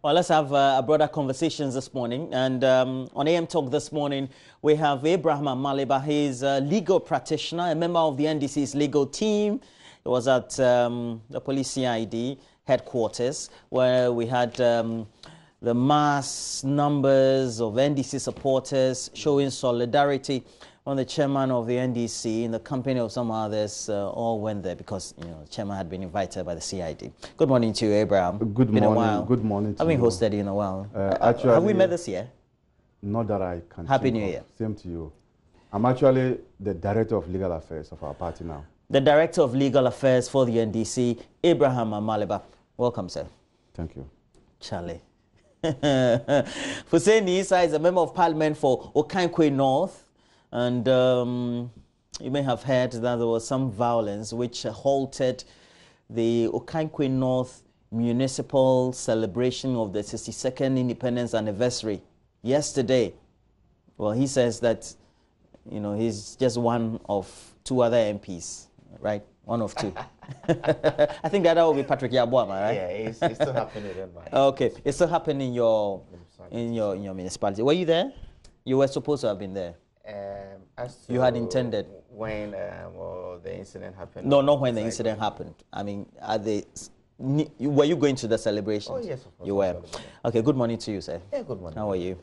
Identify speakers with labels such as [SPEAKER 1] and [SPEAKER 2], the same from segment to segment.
[SPEAKER 1] Well, let's have a broader conversations this morning. And on AM Talk this morning, we have Abraham Maleba. He's a legal practitioner, a member of the NDC's legal team. He was at the police CID headquarters, where we had the mass numbers of NDC supporters showing solidarity when the chairman of the NDC, in the company of some others, all went there because, you know, the chairman had been invited by the CID. Good morning to you, Abraham.
[SPEAKER 2] Good
[SPEAKER 1] been
[SPEAKER 2] morning.
[SPEAKER 1] A while.
[SPEAKER 2] Good morning to
[SPEAKER 1] you. I've been hosted you in a while. Actually, have we met this year?
[SPEAKER 2] Not that I can.
[SPEAKER 1] Happy New Year.
[SPEAKER 2] Same to you. I'm actually the Director of Legal Affairs of our party now. The
[SPEAKER 1] Director of Legal Affairs for the NDC, Abraham Maleba. Welcome, sir.
[SPEAKER 2] Thank you.
[SPEAKER 1] Charlie. Hussein Issa is a member of parliament for Okankwe North. And you may have heard that there was some violence which halted the Okankwe North municipal celebration of the 62nd independence anniversary yesterday. Well, he says that, you know, he's just one of two other MPs, right? One of two. I think that will be Patrick Yabuama, right?
[SPEAKER 3] Yeah, it's still happening in my.
[SPEAKER 1] Okay, it's still happening in your municipality. Were you there? You were supposed to have been there. You had intended
[SPEAKER 3] when the incident happened.
[SPEAKER 1] No, not when the incident happened. I mean, were you going to the celebration?
[SPEAKER 3] Oh yes, of course.
[SPEAKER 1] You were. Okay. Good morning to you, sir.
[SPEAKER 3] Yeah, good morning.
[SPEAKER 1] How are you?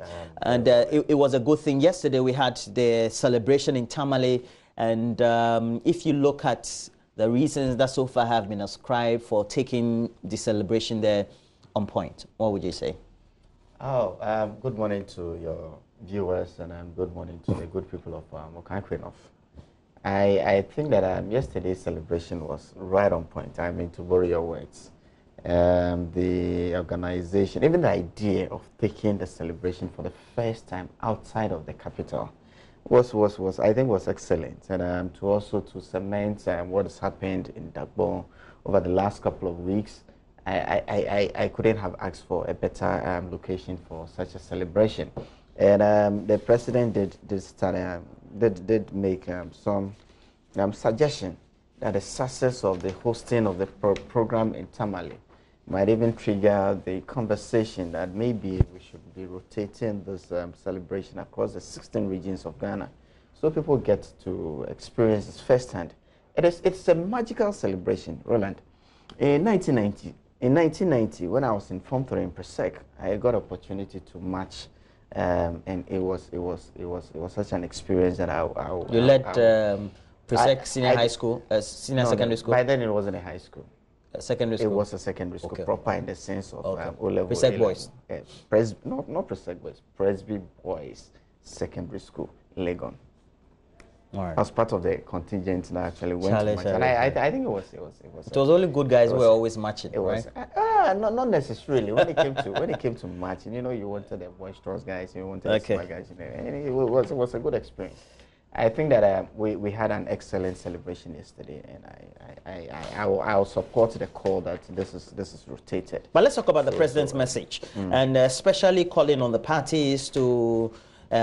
[SPEAKER 1] And it was a good thing. Yesterday we had the celebration in Tamale, and if you look at the reasons that so far have been ascribed for taking the celebration there on point, what would you say?
[SPEAKER 3] Oh, good morning to your viewers, and good morning to the good people of Okankwe North. I think that yesterday's celebration was right on point. I mean, to borrow your words, the organization, even the idea of taking the celebration for the first time outside of the capital was I think was excellent, and to also to cement what has happened in Dagbon over the last couple of weeks. I couldn't have asked for a better location for such a celebration. And the president did make some suggestion that the success of the hosting of the program in Tamale might even trigger the conversation that maybe we should be rotating this celebration across the 16 regions of Ghana, so people get to experience this firsthand. It's a magical celebration, Roland. In 1990, when I was in Form 3 in Presec, I got opportunity to march. And it was such an experience that
[SPEAKER 1] You led Presec Senior High School, Senior Secondary School.
[SPEAKER 3] By then it wasn't a high school.
[SPEAKER 1] Secondary school.
[SPEAKER 3] It was a secondary school, okay. Proper in the sense of O-level.
[SPEAKER 1] Presec Boys.
[SPEAKER 3] Not Presec Boys. Presby Boys Secondary School, Legon.
[SPEAKER 1] All right.
[SPEAKER 3] I was part of the contingent that actually went to match. And I think it was
[SPEAKER 1] only good guys who were always matching. It was
[SPEAKER 3] right? Not necessarily. When it came to matching, you know, you wanted the boisterous guys, you wanted the smart guys, you know, and it was a good experience. I think that we had an excellent celebration yesterday, and I'll support the call that this is rotated.
[SPEAKER 1] But let's talk about the president's message, and especially calling on the parties to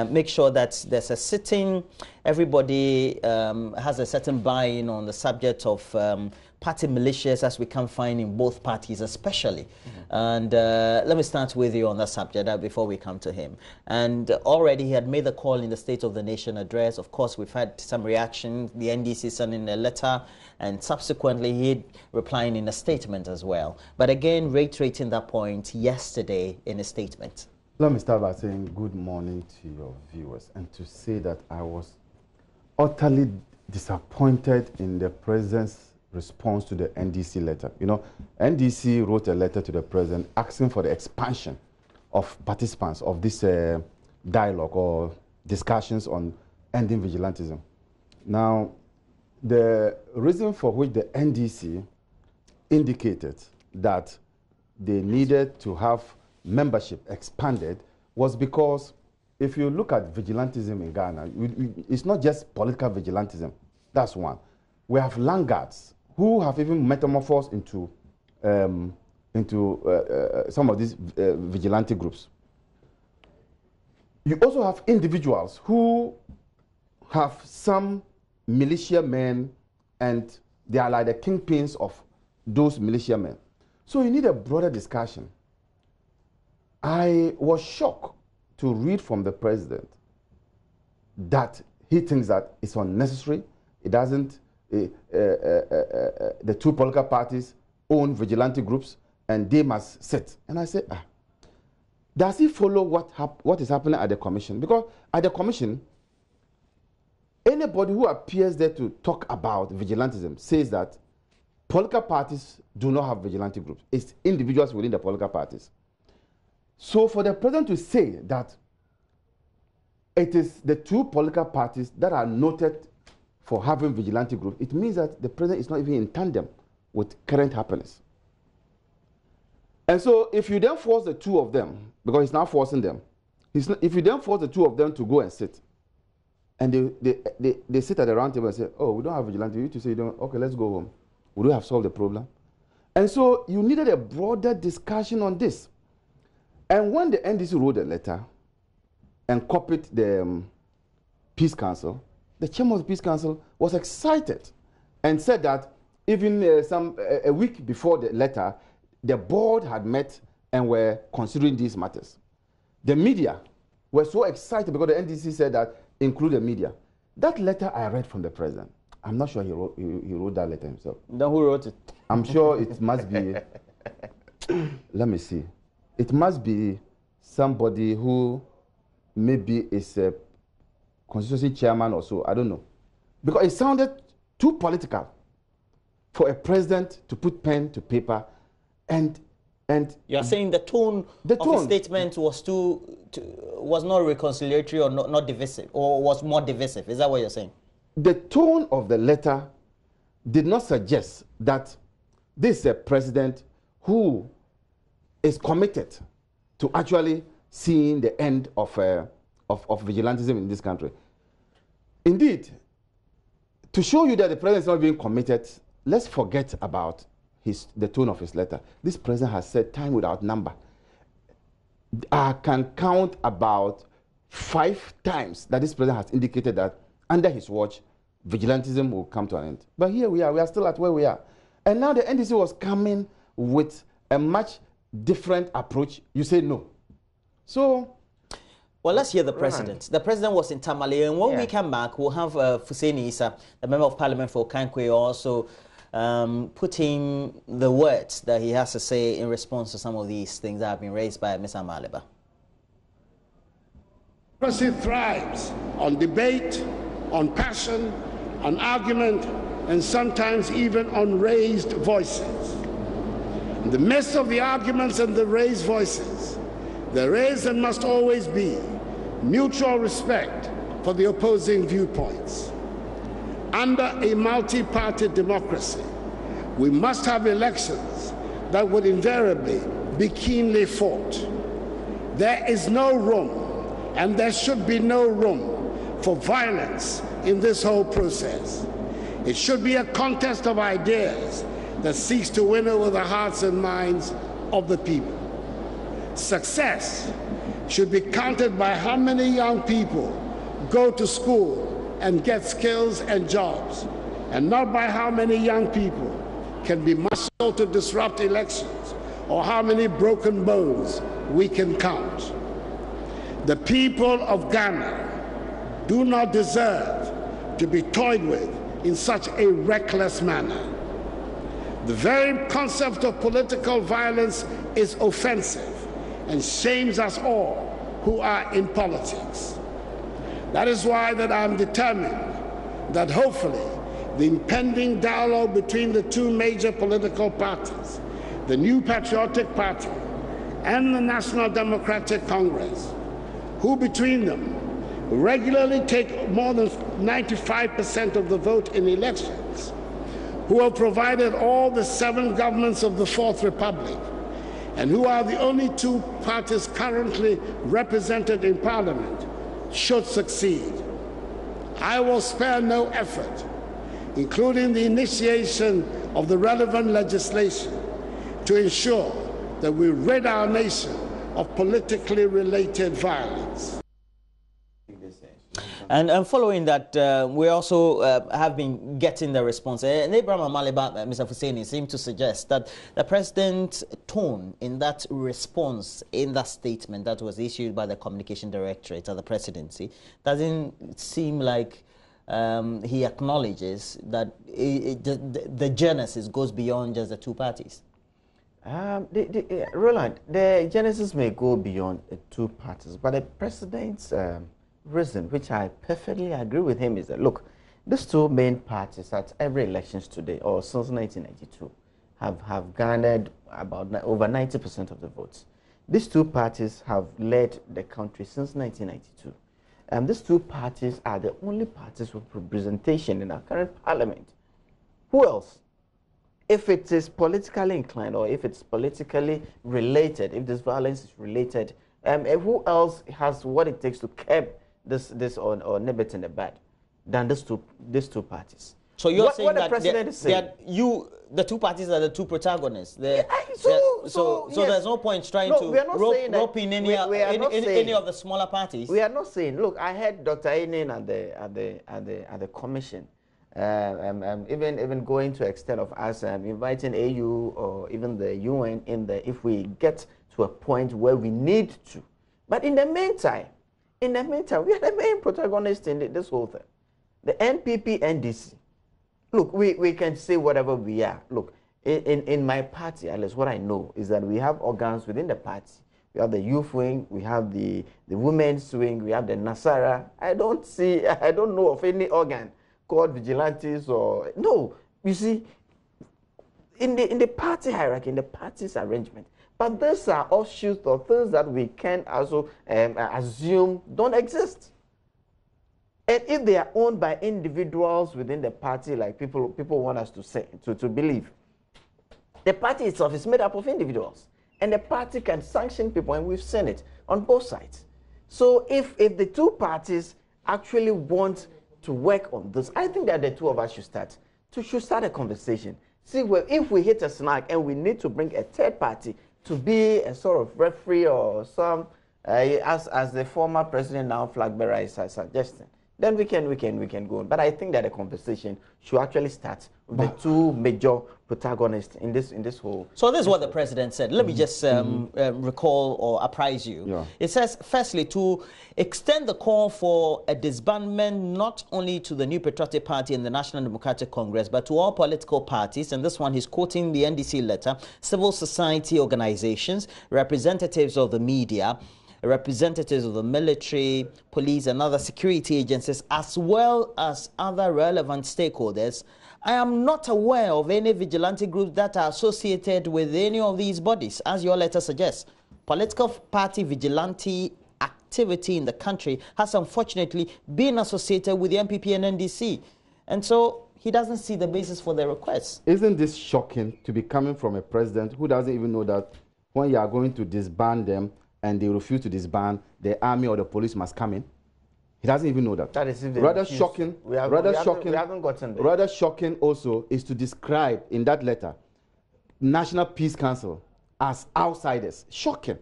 [SPEAKER 1] make sure that there's a sitting, everybody has a certain buy-in on the subject of party militias, as we can find in both parties especially. And let me start with you on that subject before we come to him. And already he had made the call in the State of the Nation address. Of course, we've had some reaction, the NDC sending a letter, and subsequently he replying in a statement as well. But again, reiterating that point yesterday in a statement.
[SPEAKER 2] Let me start by saying good morning to your viewers, and to say that I was utterly disappointed in the president's response to the NDC letter. You know, NDC wrote a letter to the president asking for the expansion of participants of this dialogue or discussions on ending vigilantism. Now, the reason for which the NDC indicated that they needed to have membership expanded was because if you look at vigilantism in Ghana, it's not just political vigilantism. That's one. We have laggards who have even metamorphosed into some of these vigilante groups. You also have individuals who have some militia men, and they are like the kingpins of those militia men. So you need a broader discussion. I was shocked to read from the president that he thinks that it's unnecessary. It doesn't, the two political parties own vigilante groups and they must sit. And I said, does he follow what is happening at the commission? Because at the commission, anybody who appears there to talk about vigilantism says that political parties do not have vigilante groups. It's individuals within the political parties. So for the president to say that it is the two political parties that are noted for having vigilante groups, it means that the president is not even in tandem with current happenings. And so if you then force the two of them, because he's now forcing them, if you then force the two of them to go and sit, and they sit at the round table and say, oh, we don't have vigilante, you to say, okay, let's go home. Would we have solved the problem? And so you needed a broader discussion on this. And when the NDC wrote a letter and copied the Peace Council, the chairman of the Peace Council was excited and said that even a week before the letter, the board had met and were considering these matters. The media were so excited because the NDC said that include the media. That letter I read from the president. I'm not sure he wrote that letter himself.
[SPEAKER 1] Then who wrote it?
[SPEAKER 2] I'm sure it must be, let me see. It must be somebody who maybe is a constituency chairman or so, I don't know. Because it sounded too political for a president to put pen to paper and
[SPEAKER 1] you're saying the tone of the statement was was not reconciliatory or not divisive, or was more divisive. Is that what you're saying?
[SPEAKER 2] The tone of the letter did not suggest that this is a president who is committed to actually seeing the end of vigilantism in this country. Indeed, to show you that the president is not being committed, let's forget about the tone of his letter. This president has said time without number. I can count about 5 times that this president has indicated that under his watch, vigilantism will come to an end. But here we are still at where we are. And now the NDC was coming with a much different approach. You say no. So,
[SPEAKER 1] well, let's hear the president. The president was in Tamale, and when we come back, we'll have Fuseni Issa, the member of parliament for Kankwe, also putting the words that he has to say in response to some of these things that have been raised by Mr. Maleba.
[SPEAKER 4] Democracy thrives on debate, on passion, on argument, and sometimes even on raised voices. In the midst of the arguments and the raised voices, there is and must always be mutual respect for the opposing viewpoints. Under a multi-party democracy, we must have elections that would invariably be keenly fought. There is no room, and there should be no room, for violence in this whole process. It should be a contest of ideas that seeks to win over the hearts and minds of the people. Success should be counted by how many young people go to school and get skills and jobs, and not by how many young people can be marshaled to disrupt elections or how many broken bones we can count. The people of Ghana do not deserve to be toyed with in such a reckless manner. The very concept of political violence is offensive and shames us all who are in politics. That is why that I'm determined that hopefully the impending dialogue between the two major political parties, the New Patriotic Party and the National Democratic Congress, who between them regularly take more than 95% of the vote in elections, who have provided all the 7 governments of the Fourth Republic, and who are the only 2 parties currently represented in Parliament, should succeed. I will spare no effort, including the initiation of the relevant legislation, to ensure that we rid our nation of politically related violence.
[SPEAKER 1] And following that, we also have been getting the response. And Abraham Amaliba, Mr. Fuseni, seemed to suggest that the president's tone in that response, in that statement that was issued by the Communication Directorate of the presidency, doesn't seem like he acknowledges that the genesis goes beyond just the two parties.
[SPEAKER 3] Roland, the genesis may go beyond two parties, but the president's reason, which I perfectly agree with him, is that, look, these two main parties at every elections today, or since 1992, have garnered about over 90% of the votes. These two parties have led the country since 1992. And these two parties are the only parties with representation in our current parliament. Who else? If it is politically inclined, or if it's politically related, if this violence is related, who else has what it takes to curb this or nib it in the bud than these two parties?
[SPEAKER 1] So you're saying
[SPEAKER 3] what
[SPEAKER 1] that
[SPEAKER 3] the president is saying,
[SPEAKER 1] the two parties are the two protagonists. So there's no point trying to rope in any of the smaller parties.
[SPEAKER 3] We are not saying. Look, I heard Dr. Ainin at the commission, even going to extent of us inviting AU or even the UN in there if we get to a point where we need to. But in the meantime, we are the main protagonists in this whole thing. The NPP, NDC. Look, we can say whatever we are. Look, in my party, at least what I know is that we have organs within the party. We have the youth wing, we have the women's wing, we have the Nasara. I don't know of any organ called vigilantes or no. You see, in the party hierarchy, in the party's arrangement. But these are offshoots or things that we can also assume don't exist. And if they are owned by individuals within the party, like people want us to say, to believe, the party itself is made up of individuals. And the party can sanction people, and we've seen it on both sides. So if the two parties actually want to work on this, I think that the two of us should start a conversation. See, well, if we hit a snag and we need to bring a third party to be a sort of referee or some, as the former president, now flag bearer, is suggesting, then we can go on. But I think that the conversation should actually start with the two major protagonists in this whole.
[SPEAKER 1] So this is what the president said. Let me just recall or apprise you.
[SPEAKER 2] Yeah.
[SPEAKER 1] It says, firstly, to extend the call for a disbandment not only to the New Patriotic Party and the National Democratic Congress, but to all political parties. And this one, he's quoting the NDC letter, civil society organizations, representatives of the media, representatives of the military, police, and other security agencies, as well as other relevant stakeholders. I am not aware of any vigilante groups that are associated with any of these bodies, as your letter suggests. Political party vigilante activity in the country has unfortunately been associated with the MPP and NDC. And so he doesn't see the basis for the request.
[SPEAKER 2] Isn't this shocking to be coming from a president who doesn't even know that when you are going to disband them, and they refuse to disband, the army or the police must come in? He doesn't even know that.
[SPEAKER 3] That is
[SPEAKER 2] rather shocking.
[SPEAKER 3] We haven't gotten there.
[SPEAKER 2] Rather shocking also is to describe in that letter National Peace Council as outsiders. Shocking.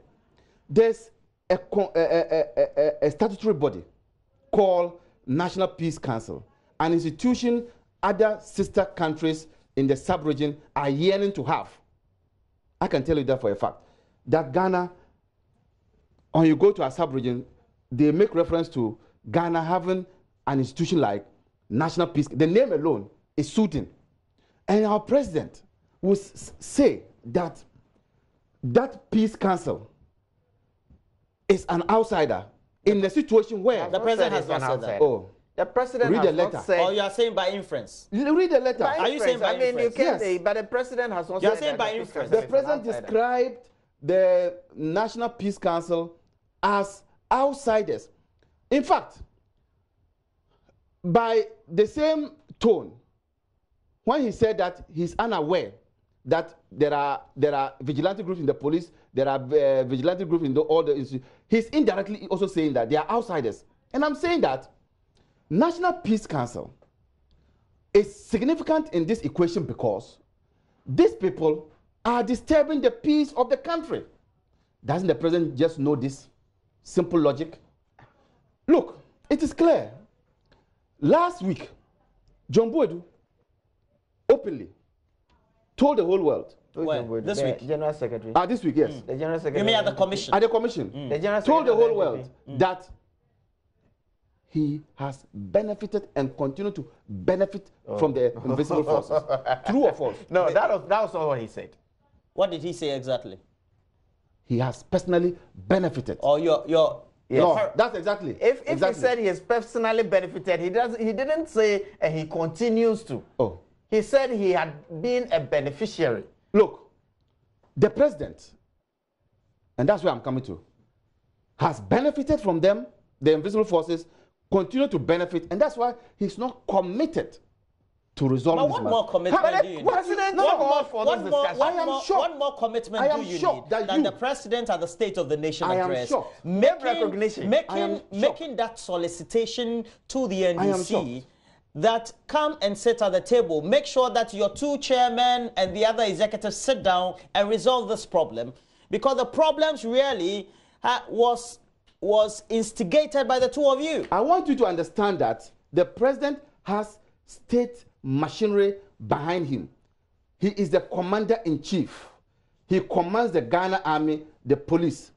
[SPEAKER 2] There's a statutory body called National Peace Council, an institution other sister countries in the sub-region are yearning to have. I can tell you that for a fact. That Ghana, when you go to a sub-region, they make reference to Ghana having an institution like National Peace. The name alone is suiting. And our president will say that that Peace Council is an outsider in the situation where
[SPEAKER 1] the president has not said that.
[SPEAKER 2] Oh,
[SPEAKER 3] the president
[SPEAKER 2] read
[SPEAKER 3] has
[SPEAKER 2] the letter.
[SPEAKER 3] not said.
[SPEAKER 1] Or you are saying by inference?
[SPEAKER 2] Read the letter.
[SPEAKER 1] Are you saying by inference?
[SPEAKER 3] You can't
[SPEAKER 2] Yes.
[SPEAKER 3] say, but the president has not
[SPEAKER 1] You are
[SPEAKER 3] said
[SPEAKER 1] saying
[SPEAKER 3] that
[SPEAKER 1] by
[SPEAKER 3] the
[SPEAKER 1] inference.
[SPEAKER 2] The
[SPEAKER 3] is
[SPEAKER 2] president
[SPEAKER 3] an outsider.
[SPEAKER 2] described the National Peace Council as outsiders. In fact, by the same tone, when he said that he's unaware that there are vigilante groups in the police, there are vigilante groups in all the institutions, he's indirectly also saying that they are outsiders. And I'm saying that National Peace Council is significant in this equation because these people are disturbing the peace of the country. Doesn't the president just know this simple logic? Look, it is clear Last week, John Boadu openly told the whole world.
[SPEAKER 1] When? This week?
[SPEAKER 3] General Secretary.
[SPEAKER 2] This week, yes.
[SPEAKER 3] The General Secretary.
[SPEAKER 1] You mean at the commission?
[SPEAKER 2] At the commission.
[SPEAKER 3] The General
[SPEAKER 2] Told the
[SPEAKER 3] Secretary
[SPEAKER 2] whole world that he has benefited and continue to benefit from the invisible forces. True or false?
[SPEAKER 3] No, that was not what he said.
[SPEAKER 1] What did he say exactly?
[SPEAKER 2] He has personally benefited.
[SPEAKER 1] Or your
[SPEAKER 3] Yes.
[SPEAKER 2] No, that's exactly.
[SPEAKER 3] If
[SPEAKER 2] exactly.
[SPEAKER 3] he said he has personally benefited, he didn't say and he continues to.
[SPEAKER 2] Oh.
[SPEAKER 3] He said he had been a beneficiary.
[SPEAKER 2] Look, the president, and that's where I'm coming to, has benefited from them, the invisible forces, continue to benefit, and that's why he's not committed to resolve this
[SPEAKER 1] what
[SPEAKER 2] matter.
[SPEAKER 1] more commitment do you need?
[SPEAKER 3] President called for this discussion.
[SPEAKER 1] What more commitment do you need than the president at the State of the Nation address?
[SPEAKER 3] Recognition.
[SPEAKER 1] Making that solicitation to the NDC
[SPEAKER 2] shocked.
[SPEAKER 1] that come and sit at the table. Make sure that your two chairmen and the other executives sit down and resolve this problem. Because the problems really was instigated by the two of you.
[SPEAKER 2] I want you to understand that the president has state machinery behind him. He is the commander-in-chief. He commands the Ghana army, the police.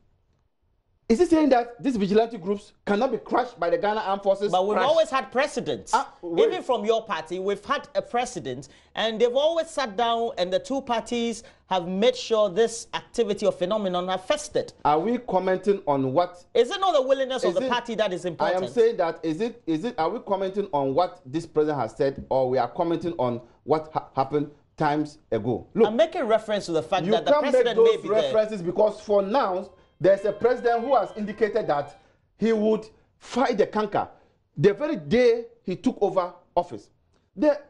[SPEAKER 2] Is he saying that these vigilante groups cannot be crushed by the Ghana Armed Forces?
[SPEAKER 1] But we've always had precedents. Even from your party, we've had a precedent, and they've always sat down, and the two parties have made sure this activity or phenomenon have festered.
[SPEAKER 2] Are we commenting on what?
[SPEAKER 1] Is it not the willingness of the party that is important?
[SPEAKER 2] I am saying that are we commenting on what this president has said, or we are commenting on what happened times ago? Look,
[SPEAKER 1] I'm making reference to the fact
[SPEAKER 2] you
[SPEAKER 1] that the
[SPEAKER 2] can't
[SPEAKER 1] president
[SPEAKER 2] make
[SPEAKER 1] may
[SPEAKER 2] those
[SPEAKER 1] be
[SPEAKER 2] references
[SPEAKER 1] there.
[SPEAKER 2] because for now there's a president who has indicated that he would fight the canker the very day he took over office.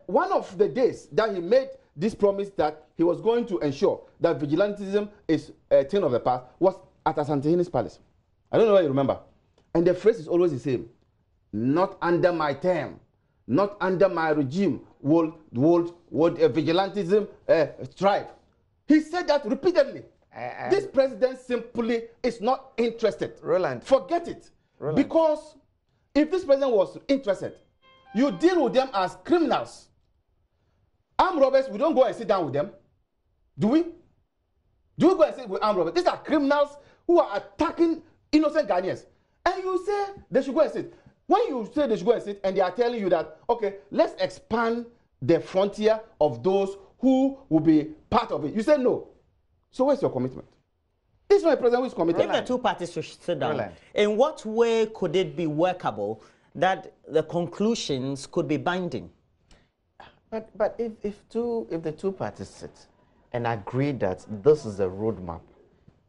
[SPEAKER 2] One of the days that he made this promise that he was going to ensure that vigilantism is a thing of the past was at Asantehini's palace. I don't know whether you remember. And the phrase is always the same. Not under my term, not under my regime would vigilantism thrive. He said that repeatedly. This president simply is not interested.
[SPEAKER 3] Roland.
[SPEAKER 2] Forget it.
[SPEAKER 3] Roland.
[SPEAKER 2] Because if this president was interested, you deal with them as criminals. Armed robbers, we don't go and sit down with them. Do we? Do we go and sit with armed robbers? These are criminals who are attacking innocent Ghanaians. And you say they should go and sit. When you say they should go and sit and they are telling you that, okay, let's expand the frontier of those who will be part of it. You say no. So where's your commitment? This is not a president who is committed.
[SPEAKER 1] If the two parties should sit down,
[SPEAKER 3] Roland.
[SPEAKER 1] in what way could it be workable that the conclusions could be binding?
[SPEAKER 3] But if the two parties sit and agree that this is a roadmap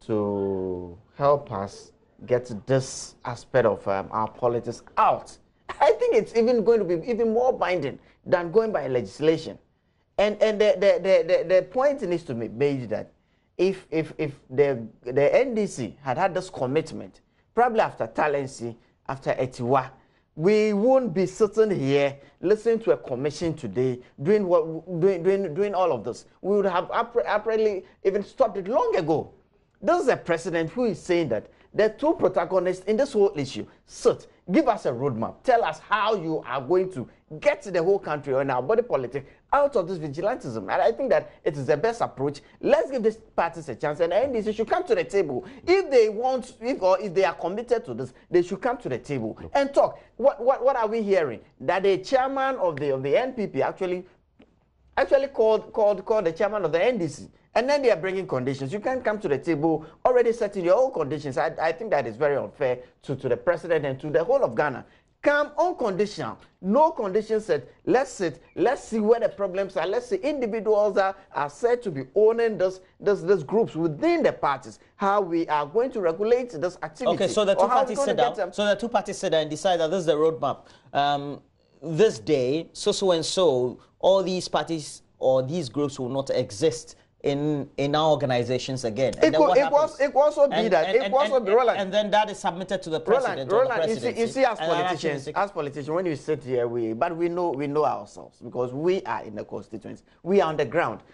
[SPEAKER 3] to help us get this aspect of our politics out, I think it's even going to be even more binding than going by legislation. And the point needs to be made that if the NDC had this commitment, probably after Talensi, after Etiwa, we won't be sitting here listening to a commission today doing all of this. We would have apparently even stopped it long ago. This is a president who is saying that the two protagonists in this whole issue sit, give us a roadmap, tell us how you are going to get the whole country and our body politic out of this vigilantism. And I think that it is the best approach. Let's give these parties a chance, and the NDC should come to the table. If they want, if they are committed to this, they should come to the table and talk. What are we hearing? That the chairman of the NPP actually called the chairman of the NDC. And then they are bringing conditions. You can't come to the table already setting your own conditions. I think that is very unfair to the president and to the whole of Ghana. Come unconditional. No conditions set. Let's sit. Let's see where the problems are. Let's see individuals are said to be owning these groups within the parties. How we are going to regulate this activity.
[SPEAKER 1] Okay, so the two parties sit down. So the two parties sit down and decide that this is the roadmap. This day, so and so, all these parties or these groups will not exist in our organizations again. And
[SPEAKER 3] it could also be Roland.
[SPEAKER 1] And then that is submitted to the president.
[SPEAKER 3] Roland, you see, as politicians, when you sit here, we know ourselves because we are in the constituents. We are on the ground.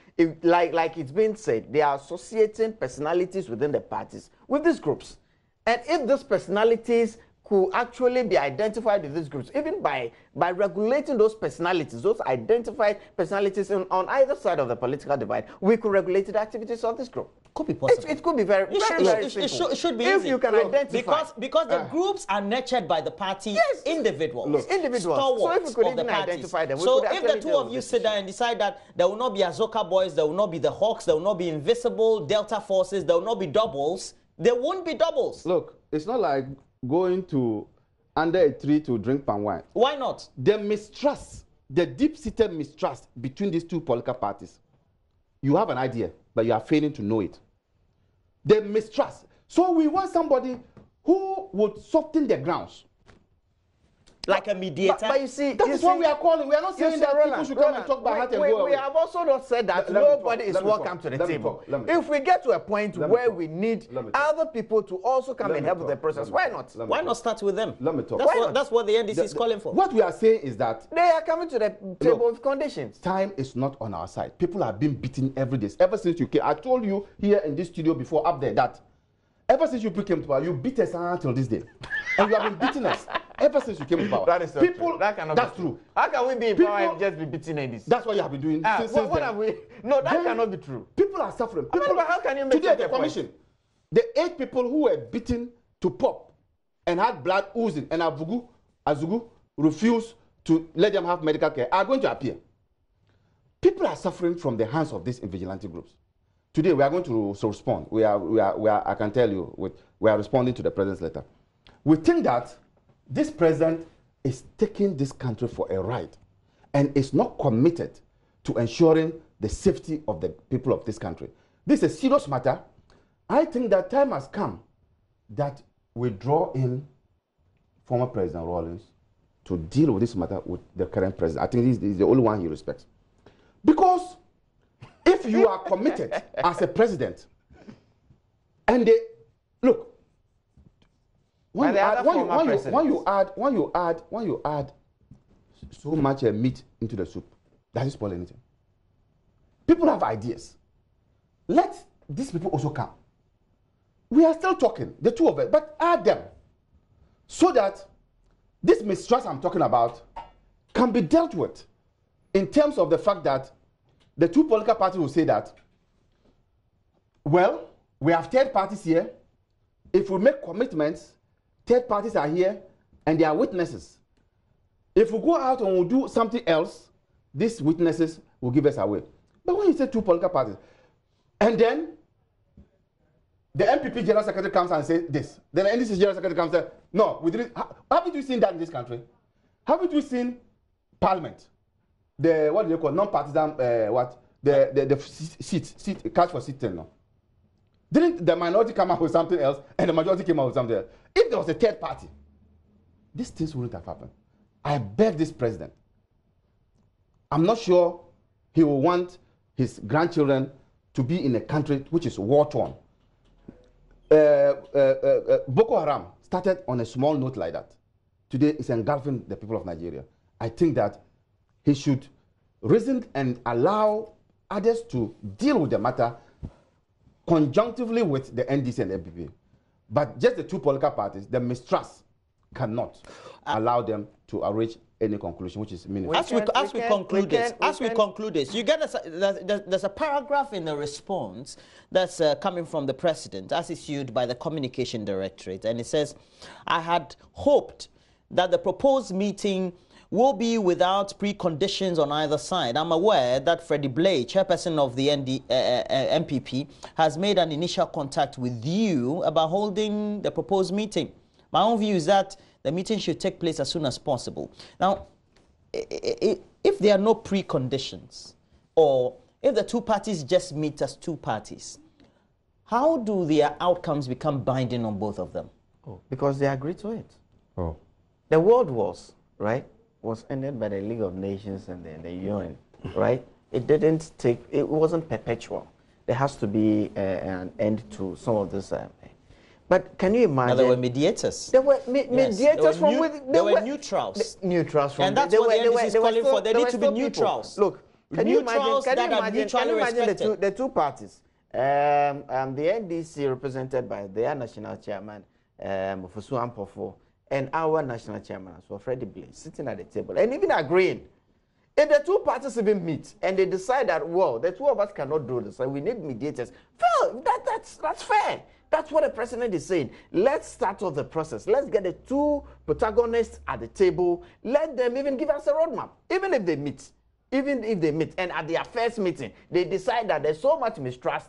[SPEAKER 3] Like it's been said, they are associating personalities within the parties with these groups. And if these personalities could actually be identified with these groups, even by regulating those personalities, those identified personalities on either side of the political divide, we could regulate the activities of this group.
[SPEAKER 1] Could be possible.
[SPEAKER 3] It could be very simple.
[SPEAKER 1] It should be
[SPEAKER 3] if
[SPEAKER 1] easy.
[SPEAKER 3] you can identify.
[SPEAKER 1] Because the groups are nurtured by the party individuals.
[SPEAKER 3] Individuals. So if we could even identify them.
[SPEAKER 1] So if the two of you sit down and decide that there will not be Azoka boys, there will not be the Hawks, there will not be invisible Delta forces, there will not be doubles, there won't be doubles.
[SPEAKER 2] Look, it's not like going to under a tree to drink palm wine.
[SPEAKER 1] Why not?
[SPEAKER 2] The mistrust, the deep-seated mistrust between these two political parties, you have an idea, but you are failing to know it. The mistrust. So we want somebody who would soften the grounds.
[SPEAKER 1] Like a mediator.
[SPEAKER 3] But you see,
[SPEAKER 2] that is what we are calling. We are not saying that people should come and talk by heart and go away.
[SPEAKER 3] We have also not said that nobody is welcome to the table. If we get to a point where we need other people to also come and help with the process, why not?
[SPEAKER 1] Why not start with them?
[SPEAKER 2] Let me talk.
[SPEAKER 1] That's what the NDC is calling for.
[SPEAKER 2] What we are saying is that
[SPEAKER 3] they are coming to the table with conditions.
[SPEAKER 2] Time is not on our side. People are being beaten every day. Ever since you came, I told you here in this studio before up there that ever since you came to power, you beat us until this day. And you have been beating us ever since you came to power.
[SPEAKER 3] That is so
[SPEAKER 2] people,
[SPEAKER 3] true.
[SPEAKER 2] That's true.
[SPEAKER 3] How can we be in power and just be beating this?
[SPEAKER 2] That's what you have been doing since
[SPEAKER 3] what have we? No, that cannot be true.
[SPEAKER 2] People are suffering.
[SPEAKER 3] How can you make
[SPEAKER 2] today the commission, the 8 people who were beaten to pop and had blood oozing and Azugu refused to let them have medical care are going to appear. People are suffering from the hands of these vigilante groups. Today we are going to respond. We are. I can tell you, we are responding to the president's letter. We think that this president is taking this country for a ride, and is not committed to ensuring the safety of the people of this country. This is a serious matter. I think that time has come that we draw in former President Rawlings to deal with this matter with the current president. I think this is the only one he respects, because if you are committed as a president, and they look, when you add so much meat into the soup, does it spoil anything? People have ideas. Let these people also come. We are still talking, the two of us, but add them so that this mistrust I'm talking about can be dealt with in terms of the fact that the two political parties will say that, well, we have third parties here. If we make commitments, third parties are here and they are witnesses. If we go out and we do something else, these witnesses will give us away. But when you say two political parties, and then the MPP General Secretary comes and says this, then the NDC General Secretary comes and says, no, we didn't. Haven't we seen that in this country? Haven't we seen Parliament? The what do they call non-partisan the seat catch for seat 10 now. Didn't the minority come up with something else and the majority came up with something else? If there was a third party, these things wouldn't have happened. I beg this president. I'm not sure he will want his grandchildren to be in a country which is war-torn. Boko Haram started on a small note like that. Today it's engulfing the people of Nigeria. I think that he should reason and allow others to deal with the matter conjunctively with the NDC and MPP. But just the two political parties, the mistrust cannot allow them to reach any conclusion, which is meaningful.
[SPEAKER 1] As we conclude this, you get there's a paragraph in the response that's coming from the president, as issued by the Communication Directorate, and it says, "I had hoped that the proposed meeting will be without preconditions on either side. I'm aware that Freddie Blay, chairperson of the MPP, has made an initial contact with you about holding the proposed meeting. My own view is that the meeting should take place as soon as possible." Now, if there are no preconditions, or if the two parties just meet as two parties, how do their outcomes become binding on both of them?
[SPEAKER 3] Oh, because they agree to it.
[SPEAKER 2] Oh.
[SPEAKER 3] The world wars, right, was ended by the League of Nations and the UN, right? It wasn't perpetual. There has to be an end to some of this. But can you imagine?
[SPEAKER 1] Now, there were mediators.
[SPEAKER 3] There were mediators from within.
[SPEAKER 1] There were neutrals.
[SPEAKER 3] Neutrals from.
[SPEAKER 1] And that's what the NDC is calling for. There need to be neutrals.
[SPEAKER 3] Look, can you imagine the two parties? The NDC represented by their national chairman, Ofosu Ampofo, and our national chairman, as well, Freddie Blaze, sitting at the table and even agreeing. If the two parties even meet and they decide that, well, the two of us cannot do this, and we need mediators, well, that's fair. That's what the president is saying. Let's start off the process. Let's get the two protagonists at the table. Let them even give us a roadmap, even if they meet. Even if they meet, and at their first meeting, they decide that there's so much mistrust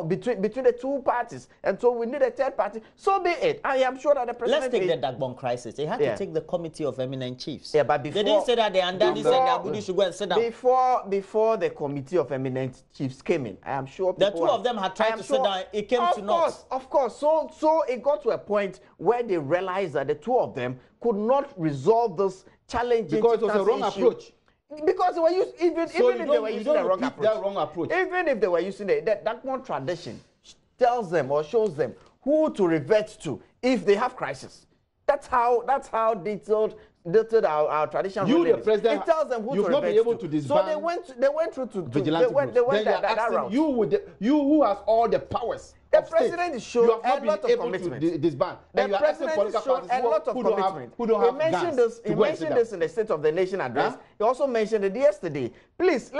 [SPEAKER 3] between the two parties, and so we need a third party. So be it. I am sure that the president.
[SPEAKER 1] Let's take the Dagbon crisis. They had to take the committee of eminent chiefs.
[SPEAKER 3] Yeah, but before
[SPEAKER 1] they didn't say that the Andani said that Abudu should go and sit down.
[SPEAKER 3] Before the committee of eminent chiefs came in, I am sure
[SPEAKER 1] the two of them had tried to sit down. It came to naught.
[SPEAKER 3] Of course. So it got to a point where they realized that the two of them could not resolve this challenging
[SPEAKER 2] because it was a wrong approach.
[SPEAKER 3] Because they were using, even if they were using the wrong
[SPEAKER 2] approach.
[SPEAKER 3] Even if they were using that one tradition tells them or shows them who to revert to if they have crisis. That's how detailed our tradition.
[SPEAKER 2] You, the president,
[SPEAKER 3] it tells them who to revert
[SPEAKER 2] not been able to disband.
[SPEAKER 3] So they went through to
[SPEAKER 2] vigilante groups.
[SPEAKER 3] They went that route.
[SPEAKER 2] You who has all the powers.
[SPEAKER 3] The president is showing a lot of commitment.
[SPEAKER 2] The
[SPEAKER 3] president is showing a lot of commitment. He mentioned this in the State of the Nation address. He also mentioned it yesterday. Please,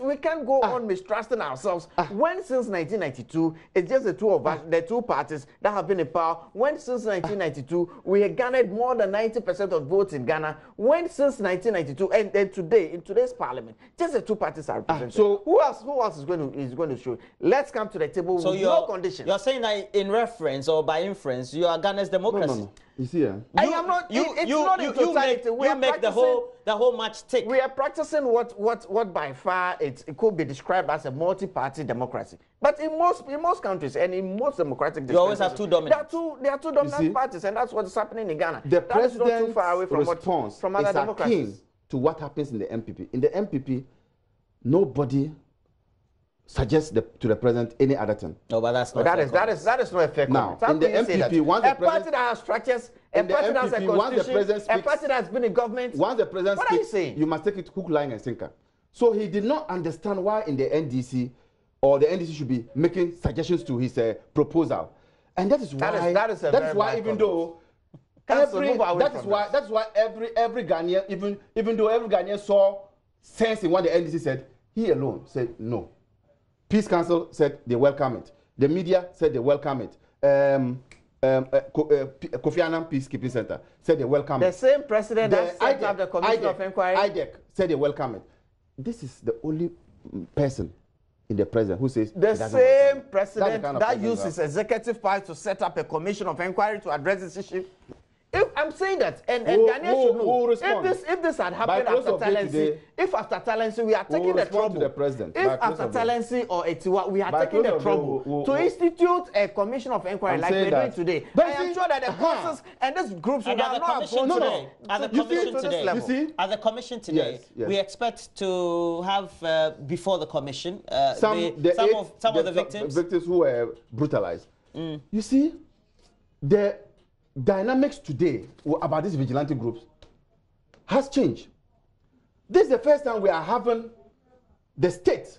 [SPEAKER 3] we can't go on mistrusting ourselves. When since 1992, it's just the two of us, the two parties that have been in power. When since 1992, we have garnered more than 90% of votes in Ghana. When since 1992, and today, in today's parliament, just the two parties are represented. So who else is going to show? Let's come to the table with no conditions.
[SPEAKER 1] You're saying that in reference or by inference, you are Ghana's democracy.
[SPEAKER 2] No. You see,
[SPEAKER 3] I am not. It's not in totality.
[SPEAKER 1] You make the whole match tick.
[SPEAKER 3] We are practicing what by far it could be described as a multi-party democracy. But in most countries and in most democratic
[SPEAKER 1] you always have two dominant.
[SPEAKER 3] There are two dominant parties, and that's what's happening in Ghana.
[SPEAKER 2] The president's
[SPEAKER 3] not too far away from other
[SPEAKER 2] is
[SPEAKER 3] democracies.
[SPEAKER 2] akin to what happens in the MPP. In the MPP, nobody suggests to the president any other thing.
[SPEAKER 1] No, but that's not.
[SPEAKER 3] That is not a fair comment.
[SPEAKER 2] Now, in the MPP, once the president,
[SPEAKER 3] party that has structures, a party that has a constitution, a party that has been in government.
[SPEAKER 2] Once the president
[SPEAKER 3] what
[SPEAKER 2] speaks,
[SPEAKER 3] are you saying?
[SPEAKER 2] You must take it hook, line, and sinker. So he did not understand why in the NDC or the NDC should be making suggestions to his proposal, and that is why. That is why even though. That's why every Ghanaian, even though every Ghanaian saw sense in what the NDC said, he alone said no. Peace Council said they welcome it. The media said they welcome it. Kofi Annan Peacekeeping Center said they welcome it.
[SPEAKER 3] The same president that set up the Commission of Inquiry.
[SPEAKER 2] IDEC said they welcome it. This is the only person in the president who says
[SPEAKER 3] the same president that uses executive power to set up a Commission of Inquiry to address this issue. If I'm saying that, and Ghanaians should know, if this had happened after Talensi, if after Talensi we are taking the trouble, if after Talensi or Etiwa we are taking the trouble to institute a Commission of Inquiry like we're doing today, I am sure that the process and these groups will not have gone today.
[SPEAKER 1] As a commission today, we expect to have before the commission some of the victims
[SPEAKER 2] who were brutalized. You see, the dynamics today about these vigilante groups has changed. This is the first time we are having the state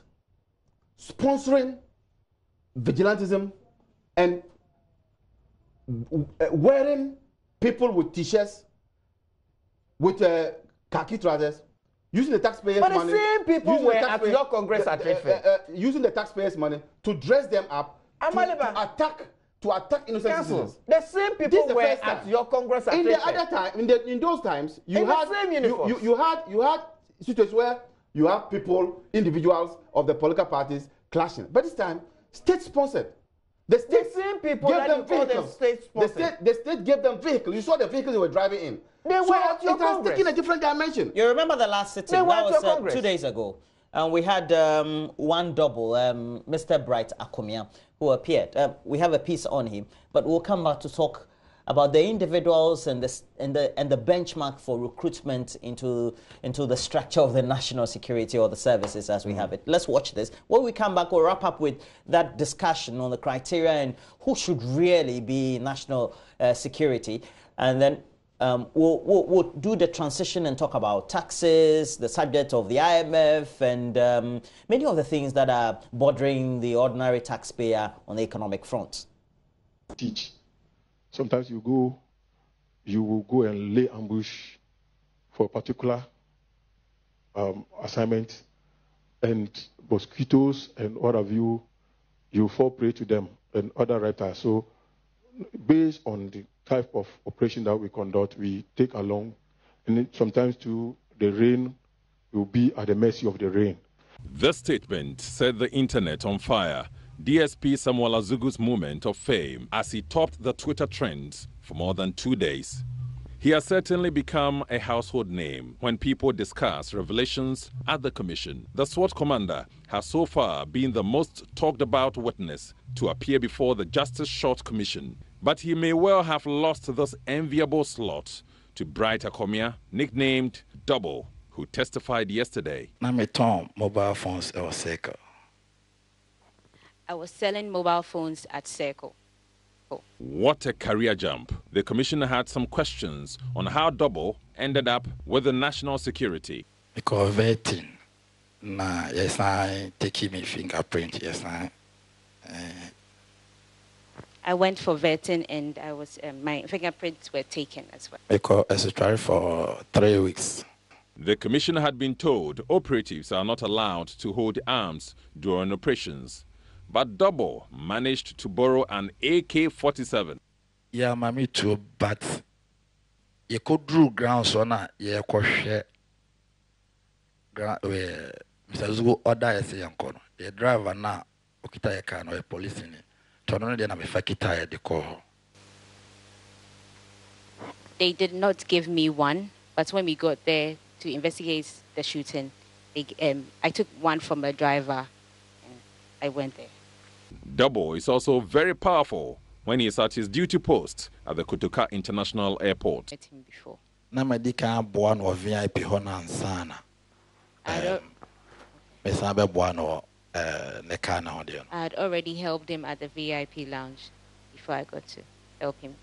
[SPEAKER 2] sponsoring vigilantism and wearing people with t-shirts, with khaki trousers, using the taxpayers' money.
[SPEAKER 3] But the same people were at your Congress at trade fair.
[SPEAKER 2] Using the taxpayers' money to dress them up to attack innocent citizens.
[SPEAKER 3] The same people were at your Congress at
[SPEAKER 2] in the other time, in those times, you had situations where you have people, individuals of the political parties clashing. But this time, state sponsored. The
[SPEAKER 3] same people that you call them state sponsored.
[SPEAKER 2] The state gave them vehicles. You saw the vehicles they were driving in.
[SPEAKER 3] They were at your Congress.
[SPEAKER 2] It has taken a different dimension.
[SPEAKER 1] You remember the last sitting?
[SPEAKER 3] They
[SPEAKER 1] that
[SPEAKER 3] went
[SPEAKER 1] was 2 days ago. And we had one double, Mr. Bright Akomia, who appeared. We have a piece on him, but we'll come back to talk about the individuals and the benchmark for recruitment into the structure of the national security or the services as we have it. Let's watch this. When we come back, we'll wrap up with that discussion on the criteria and who should really be national security, and then we'll do the transition and talk about taxes, the subject of the IMF, and many of the things that are bothering the ordinary taxpayer on the economic front.
[SPEAKER 5] Teach. Sometimes you go you will go and lay ambush for a particular assignment, and mosquitoes and what have you, you fall prey to them and other reptiles. So based on the type of operation that we conduct, we take along, and sometimes too, the rain will be at the mercy of the rain.
[SPEAKER 6] The statement set the internet on fire. DSP Samuel Azugu's moment of fame as he topped the Twitter trends for more than 2 days. He has certainly become a household name when people discuss revelations at the commission. The SWAT commander has so far been the most talked about witness to appear before the Justice Short Commission. But he may well have lost this enviable slot to Bright Akomia, nicknamed Double, who testified yesterday.
[SPEAKER 7] Mobile phones at Circle.
[SPEAKER 8] I was selling mobile phones at Circle.
[SPEAKER 6] What a career jump. The commissioner had some questions on how Double ended up with the national security.
[SPEAKER 7] Because vetting, yes, I taking my fingerprint, yes,
[SPEAKER 8] I went for vetting and I was my fingerprints were taken as well.
[SPEAKER 7] Because I was tried for 3 weeks.
[SPEAKER 6] The commissioner had been told operatives are not allowed to hold arms during operations. But Double managed to borrow an AK-47.
[SPEAKER 7] Yeah, mommy too, but you could do grounds on that. Yeah, Mr. Zugo order is a young corner. The driver now, Okita can or police in it. Tono de na me fakita the call.
[SPEAKER 8] They did not give me one, but when we got there to investigate the shooting, I took one from a driver and I went there.
[SPEAKER 6] Double is also very powerful when he is at his duty post at the Kotoka International Airport.
[SPEAKER 8] Met him before.
[SPEAKER 7] Namadika born or VIP Hona and Sana. I
[SPEAKER 8] had already helped him at the VIP lounge before I got to help him.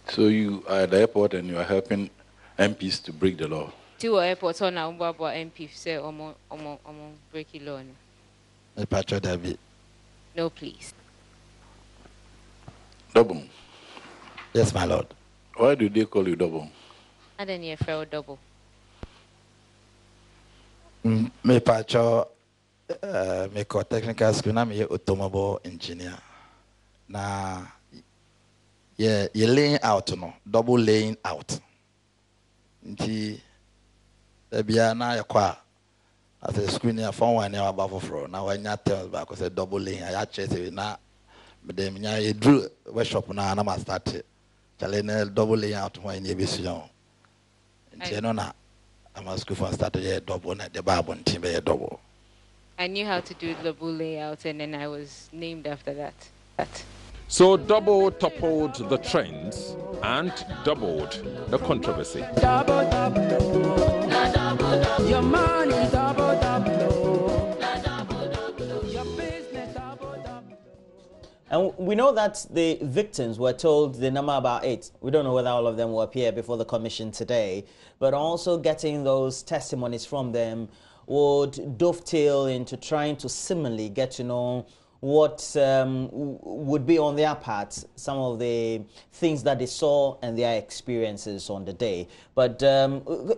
[SPEAKER 9] So you are at the airport and you are helping MPs to break the law?
[SPEAKER 8] 2 airports on our MP say break the law. No, please.
[SPEAKER 9] Double.
[SPEAKER 7] Yes, my lord.
[SPEAKER 9] Why do they call you Double?
[SPEAKER 8] I don't hear for Double.
[SPEAKER 7] Me pacho me ko technical school na me automobile engineer. Na you laying out no, double laying out. Nti ebia na yakwa as a screen here phone one near above for now when you tell back was a double laying I actually na but them nya drew workshop na na ma start challenge double laying out when you be so. Nti no na I'm a school for started a double na the Dagbon team be a double.
[SPEAKER 8] I knew how to do double layout and then I was named after that.
[SPEAKER 6] So Double toppled the trends and doubled the controversy.
[SPEAKER 10] Double, double, your money double, double, your business double, double.
[SPEAKER 1] And we know that the victims were told the number about 8. We don't know whether all of them will appear before the commission today, but also getting those testimonies from them would dovetail into trying to similarly get to know what would be on their part, some of the things that they saw and their experiences on the day. But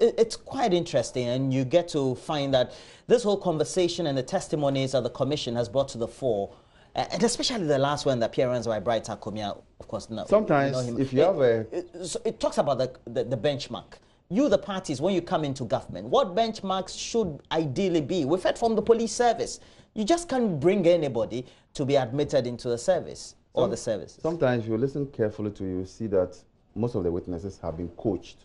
[SPEAKER 1] it's quite interesting, and you get to find that this whole conversation and the testimonies that the commission has brought to the fore, and especially the last one, the appearance by Bright Akomia, of course. No,
[SPEAKER 2] sometimes, you know if you have a...
[SPEAKER 1] It talks about the benchmark. You, the parties, when you come into government, what benchmarks should ideally be? We've heard from the police service. You just can't bring anybody to be admitted into the service or the services.
[SPEAKER 2] Sometimes if you listen carefully to you, see that most of the witnesses have been coached.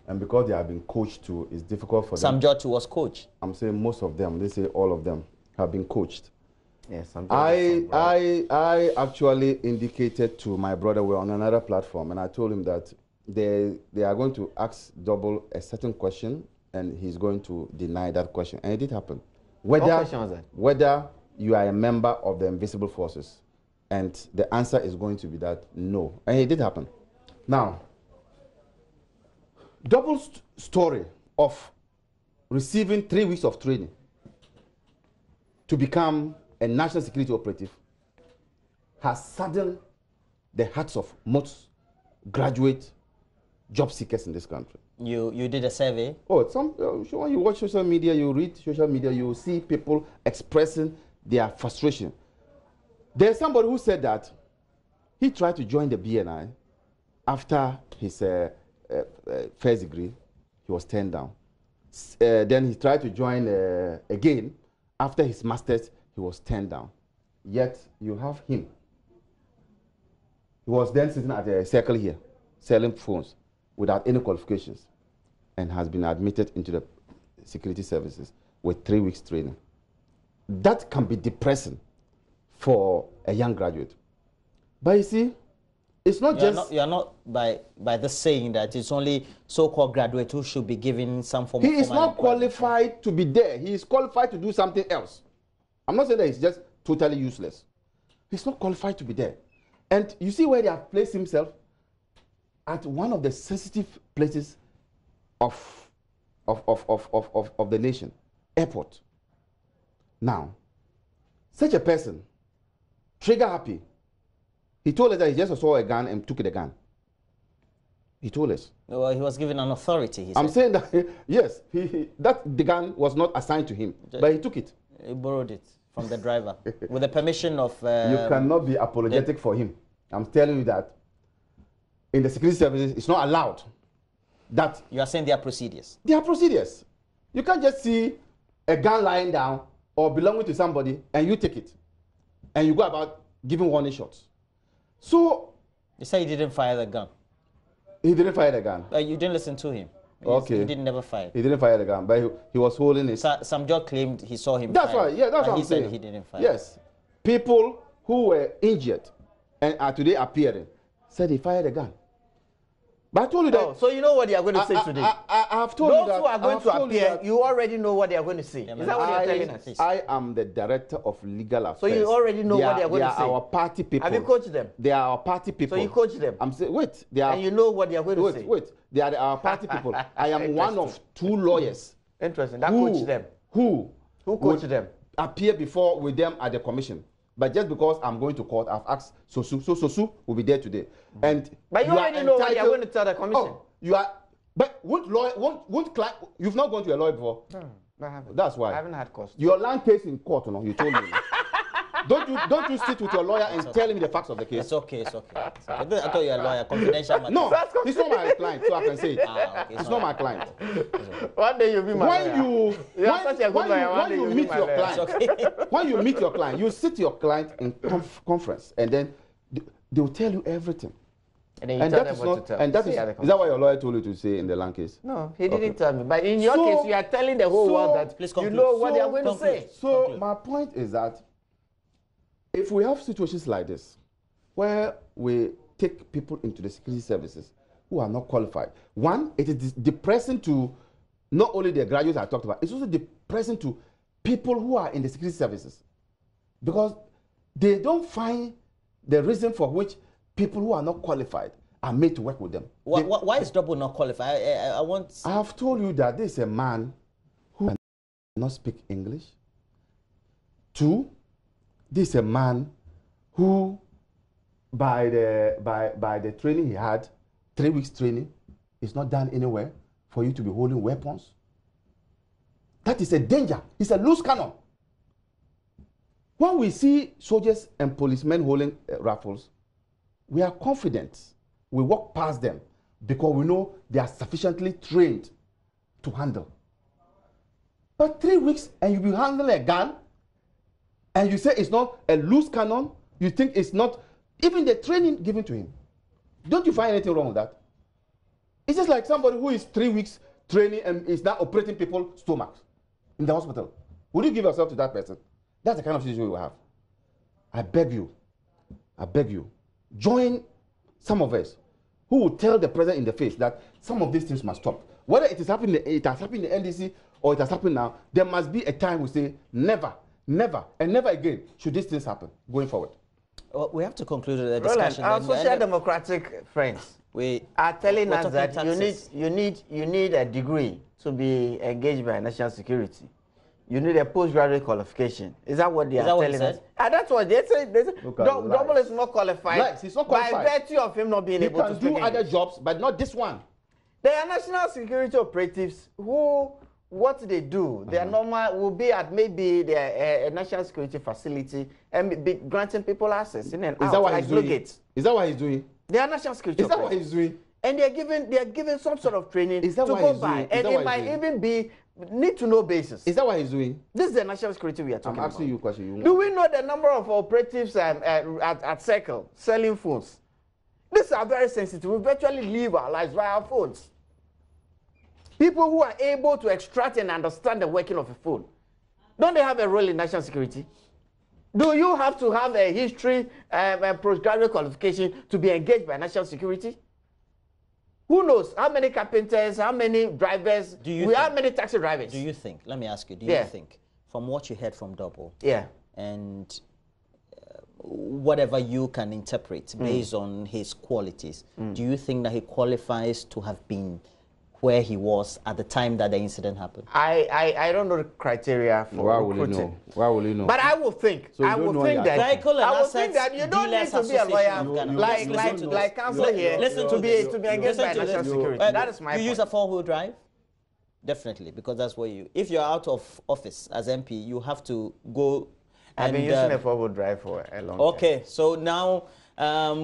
[SPEAKER 2] And because they have been coached too, it's difficult for them.
[SPEAKER 1] Some judge was coached.
[SPEAKER 2] I'm saying most of them, they say all of them have been coached.
[SPEAKER 3] Yes,
[SPEAKER 2] I actually indicated to my brother, we're on another platform, and I told him that they are going to ask Double a certain question, and he's going to deny that question. And it did happen. Whether you are a member of the invisible forces, and the answer is going to be that no. And it did happen. Now, Double's story of receiving 3 weeks of training to become a national security operative has saddened the hearts of most graduate job seekers in this country.
[SPEAKER 1] You did a survey?
[SPEAKER 2] Oh, when you watch social media, you read social media, you see people expressing their frustration. There's somebody who said that he tried to join the BNI after his first degree. He was turned down. Then he tried to join again after his master's. He was turned down. Yet you have him. He was then sitting at a circle here, selling phones without any qualifications, and has been admitted into the security services with 3 weeks training. That can be depressing for a young graduate. But you see, it's not
[SPEAKER 1] you're not by the saying that it's only so-called graduates who should be given some form of...
[SPEAKER 2] He is not qualified to be there. He is qualified to do something else. I'm not saying that he's just totally useless. He's not qualified to be there. And you see where they have placed himself? At one of the sensitive places of the nation, airport. Now, such a person, trigger happy. He told us that he just saw a gun and took the gun. He told us.
[SPEAKER 1] Well, he was given an authority.
[SPEAKER 2] I'm saying that, yes, that the gun was not assigned to him, but he took it.
[SPEAKER 1] He borrowed it from the driver with the permission of...
[SPEAKER 2] you cannot be apologetic for him. I'm telling you that in the security services, it's not allowed that...
[SPEAKER 1] You are saying they are procedures?
[SPEAKER 2] They are procedures. You can't just see a gun lying down or belonging to somebody and you take it and you go about giving warning shots. So...
[SPEAKER 1] You say he didn't fire the gun?
[SPEAKER 2] He didn't fire the gun.
[SPEAKER 1] You didn't listen to him?
[SPEAKER 2] Okay.
[SPEAKER 1] He didn't never fire.
[SPEAKER 2] He didn't fire the gun, but he was holding it.
[SPEAKER 1] Some judge claimed he saw him
[SPEAKER 2] That's
[SPEAKER 1] fire,
[SPEAKER 2] right, yeah, that's what I'm
[SPEAKER 1] saying.
[SPEAKER 2] saying.
[SPEAKER 1] He didn't fire.
[SPEAKER 2] Yes. People who were injured and are today appearing said he fired a gun. But I told you that...
[SPEAKER 11] Oh, so you know what they are going to say today?
[SPEAKER 2] I have told you that...
[SPEAKER 11] Those who are going to appear, you already know what they are going to say. Is that what you're telling us?
[SPEAKER 2] I am the director of legal affairs.
[SPEAKER 11] So you already know what they are going to say?
[SPEAKER 2] They are our party people.
[SPEAKER 11] Have you coached them?
[SPEAKER 2] They are our party people.
[SPEAKER 11] So you coach them?
[SPEAKER 2] I'm saying, wait. They are,
[SPEAKER 11] and you know what they are going to say?
[SPEAKER 2] Wait. They are our party people. I am one of 2 lawyers.
[SPEAKER 11] Interesting. That coach them.
[SPEAKER 2] Who
[SPEAKER 11] coached them?
[SPEAKER 2] Appear before with them at the commission. But just because I'm going to court, I've asked Sosu. So Sosu will be there today. And
[SPEAKER 11] but you already know what you're going to tell the commission.
[SPEAKER 2] Oh, you are. But won't client? You've not gone to a lawyer before.
[SPEAKER 11] No, I haven't.
[SPEAKER 2] That's why.
[SPEAKER 11] I haven't had cost.
[SPEAKER 2] Your land case in court, you know, you told me. Don't you sit with your lawyer and tell him the facts of the case?
[SPEAKER 1] It's okay. I thought you're a lawyer, confidential matter.
[SPEAKER 2] No, he's not my client, so I can say it. Okay, it's not my client.
[SPEAKER 11] One day you'll be my lawyer.
[SPEAKER 2] When you meet your client, when you meet your client, you sit your client in conference, and then they will tell you everything.
[SPEAKER 11] And then you tell them what to tell.
[SPEAKER 2] And is that what your lawyer told you to say in the land case?
[SPEAKER 11] No, he didn't tell me. But in your case, you are telling the whole world that you know what they are going to say.
[SPEAKER 2] So my point is that if we have situations like this, where we take people into the security services who are not qualified, one, it is depressing to not only the graduates I talked about, it's also depressing to people who are in the security services, because they don't find the reason for which people who are not qualified are made to work with them.
[SPEAKER 1] Why is Dagbon not qualified? I
[SPEAKER 2] have told you that this is a man who cannot speak English. 2, this is a man who, by the training he had, 3 weeks training, is not done anywhere for you to be holding weapons. That is a danger. It's a loose cannon. When we see soldiers and policemen holding rifles, we are confident. We walk past them because we know they are sufficiently trained to handle. But 3 weeks and you be handling a gun, and you say it's not a loose cannon, you think it's not even the training given to him. Don't you find anything wrong with that? It's just like somebody who is 3 weeks training and is now operating people's stomachs in the hospital. Would you give yourself to that person? That's the kind of situation we will have. I beg you, join some of us who will tell the president in the face that some of these things must stop. Whether it has happened in the NDC or it has happened now, there must be a time we say never, and never again should these things happen going forward.
[SPEAKER 1] Well, we have to conclude the discussion.
[SPEAKER 11] Roland, our social democratic friends are telling us that you need a degree to be engaged by national security. You need a postgraduate qualification. Is that what they are telling us? That's what they say. Dagbon is not qualified.
[SPEAKER 2] He's not qualified
[SPEAKER 11] by virtue of him not being able to speak English.
[SPEAKER 2] He can do other jobs, but not this one.
[SPEAKER 11] There are national security operatives who, what they do, their normal will be at maybe a national security facility and be granting people access in and out.
[SPEAKER 2] Is that what
[SPEAKER 11] like
[SPEAKER 2] he's doing?
[SPEAKER 11] Gates.
[SPEAKER 2] Is that what he's doing?
[SPEAKER 11] They are national security
[SPEAKER 2] Is that what
[SPEAKER 11] operatives.
[SPEAKER 2] he's doing?
[SPEAKER 11] And they are given some sort of training
[SPEAKER 2] Is that
[SPEAKER 11] to
[SPEAKER 2] what
[SPEAKER 11] go
[SPEAKER 2] he's
[SPEAKER 11] by.
[SPEAKER 2] doing? Is
[SPEAKER 11] And
[SPEAKER 2] that
[SPEAKER 11] it
[SPEAKER 2] what
[SPEAKER 11] might
[SPEAKER 2] he's doing?
[SPEAKER 11] even be need to know basis.
[SPEAKER 2] Is that what he's doing?
[SPEAKER 11] This is the national security we are
[SPEAKER 2] I'm
[SPEAKER 11] talking
[SPEAKER 2] asking
[SPEAKER 11] about.
[SPEAKER 2] you a question.
[SPEAKER 11] Do we know the number of operatives at Circle selling phones? These are very sensitive. We virtually live our lives via our phones. People who are able to extract and understand the working of a phone. Don't they have a role in national security? Do you have to have a history and postgraduate qualification to be engaged by national security? Who knows how many carpenters, how many drivers, how many taxi drivers?
[SPEAKER 1] Do you think, let me ask you, do
[SPEAKER 11] Yeah.
[SPEAKER 1] you think, from what you heard from Double,
[SPEAKER 11] Yeah.
[SPEAKER 1] and whatever you can interpret based on his qualities, do you think that he qualifies to have been where he was at the time that the incident happened?
[SPEAKER 11] I don't know the criteria for
[SPEAKER 2] Why will you
[SPEAKER 11] recruiting.
[SPEAKER 2] know? Why will you know?
[SPEAKER 11] But I will think.
[SPEAKER 2] So you
[SPEAKER 11] I
[SPEAKER 2] don't
[SPEAKER 11] will
[SPEAKER 2] know
[SPEAKER 11] think
[SPEAKER 2] your
[SPEAKER 11] that.
[SPEAKER 1] Vehicle and
[SPEAKER 11] I will
[SPEAKER 1] Assets
[SPEAKER 11] think that you don't need
[SPEAKER 1] Dealers
[SPEAKER 11] to be a
[SPEAKER 1] Association of
[SPEAKER 11] lawyer
[SPEAKER 1] Ghana.
[SPEAKER 11] like counselor here
[SPEAKER 1] Listen
[SPEAKER 11] to be engaged
[SPEAKER 1] listen
[SPEAKER 11] by
[SPEAKER 1] to
[SPEAKER 11] national
[SPEAKER 1] this.
[SPEAKER 11] security. That is my
[SPEAKER 1] You
[SPEAKER 11] point.
[SPEAKER 1] use a four-wheel drive? Definitely, because that's what you. If you're out of office as MP, you have to go.
[SPEAKER 11] I've been using a four-wheel drive for a long time.
[SPEAKER 1] Okay, so now,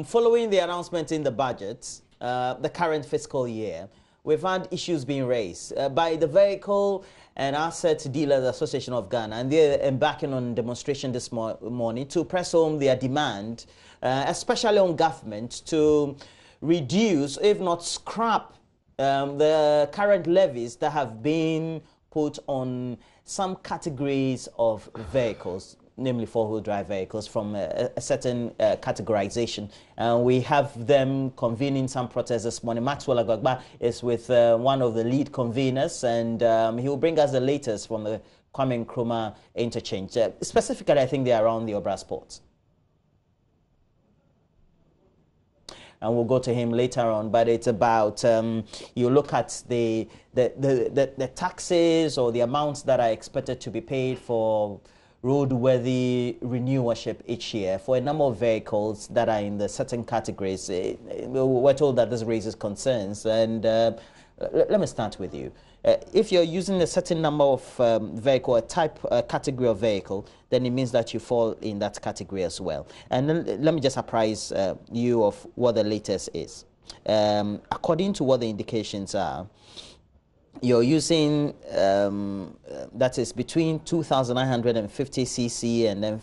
[SPEAKER 1] following the announcement in the budget, the current fiscal year, we've had issues being raised by the Vehicle and Asset Dealers Association of Ghana, and they're embarking on demonstration this morning to press home their demand, especially on government, to reduce, if not scrap, the current levies that have been put on some categories of vehicles, namely four-wheel drive vehicles, from a certain categorization. We have them convening some protests this morning. Maxwell Agagba is with one of the lead conveners, and he will bring us the latest from the Kwame Nkrumah interchange. Specifically, I think they are around the Obra Sports. And we'll go to him later on, but it's about, you look at the taxes or the amounts that are expected to be paid for roadworthy renewalship each year for a number of vehicles that are in the certain categories. We're told that this raises concerns, and let me start with you. If you're using a certain number of vehicle, a category of vehicle, then it means that you fall in that category as well. And then let me just apprise you of what the latest is. According to what the indications are, you're using, that is between 2,950 cc and then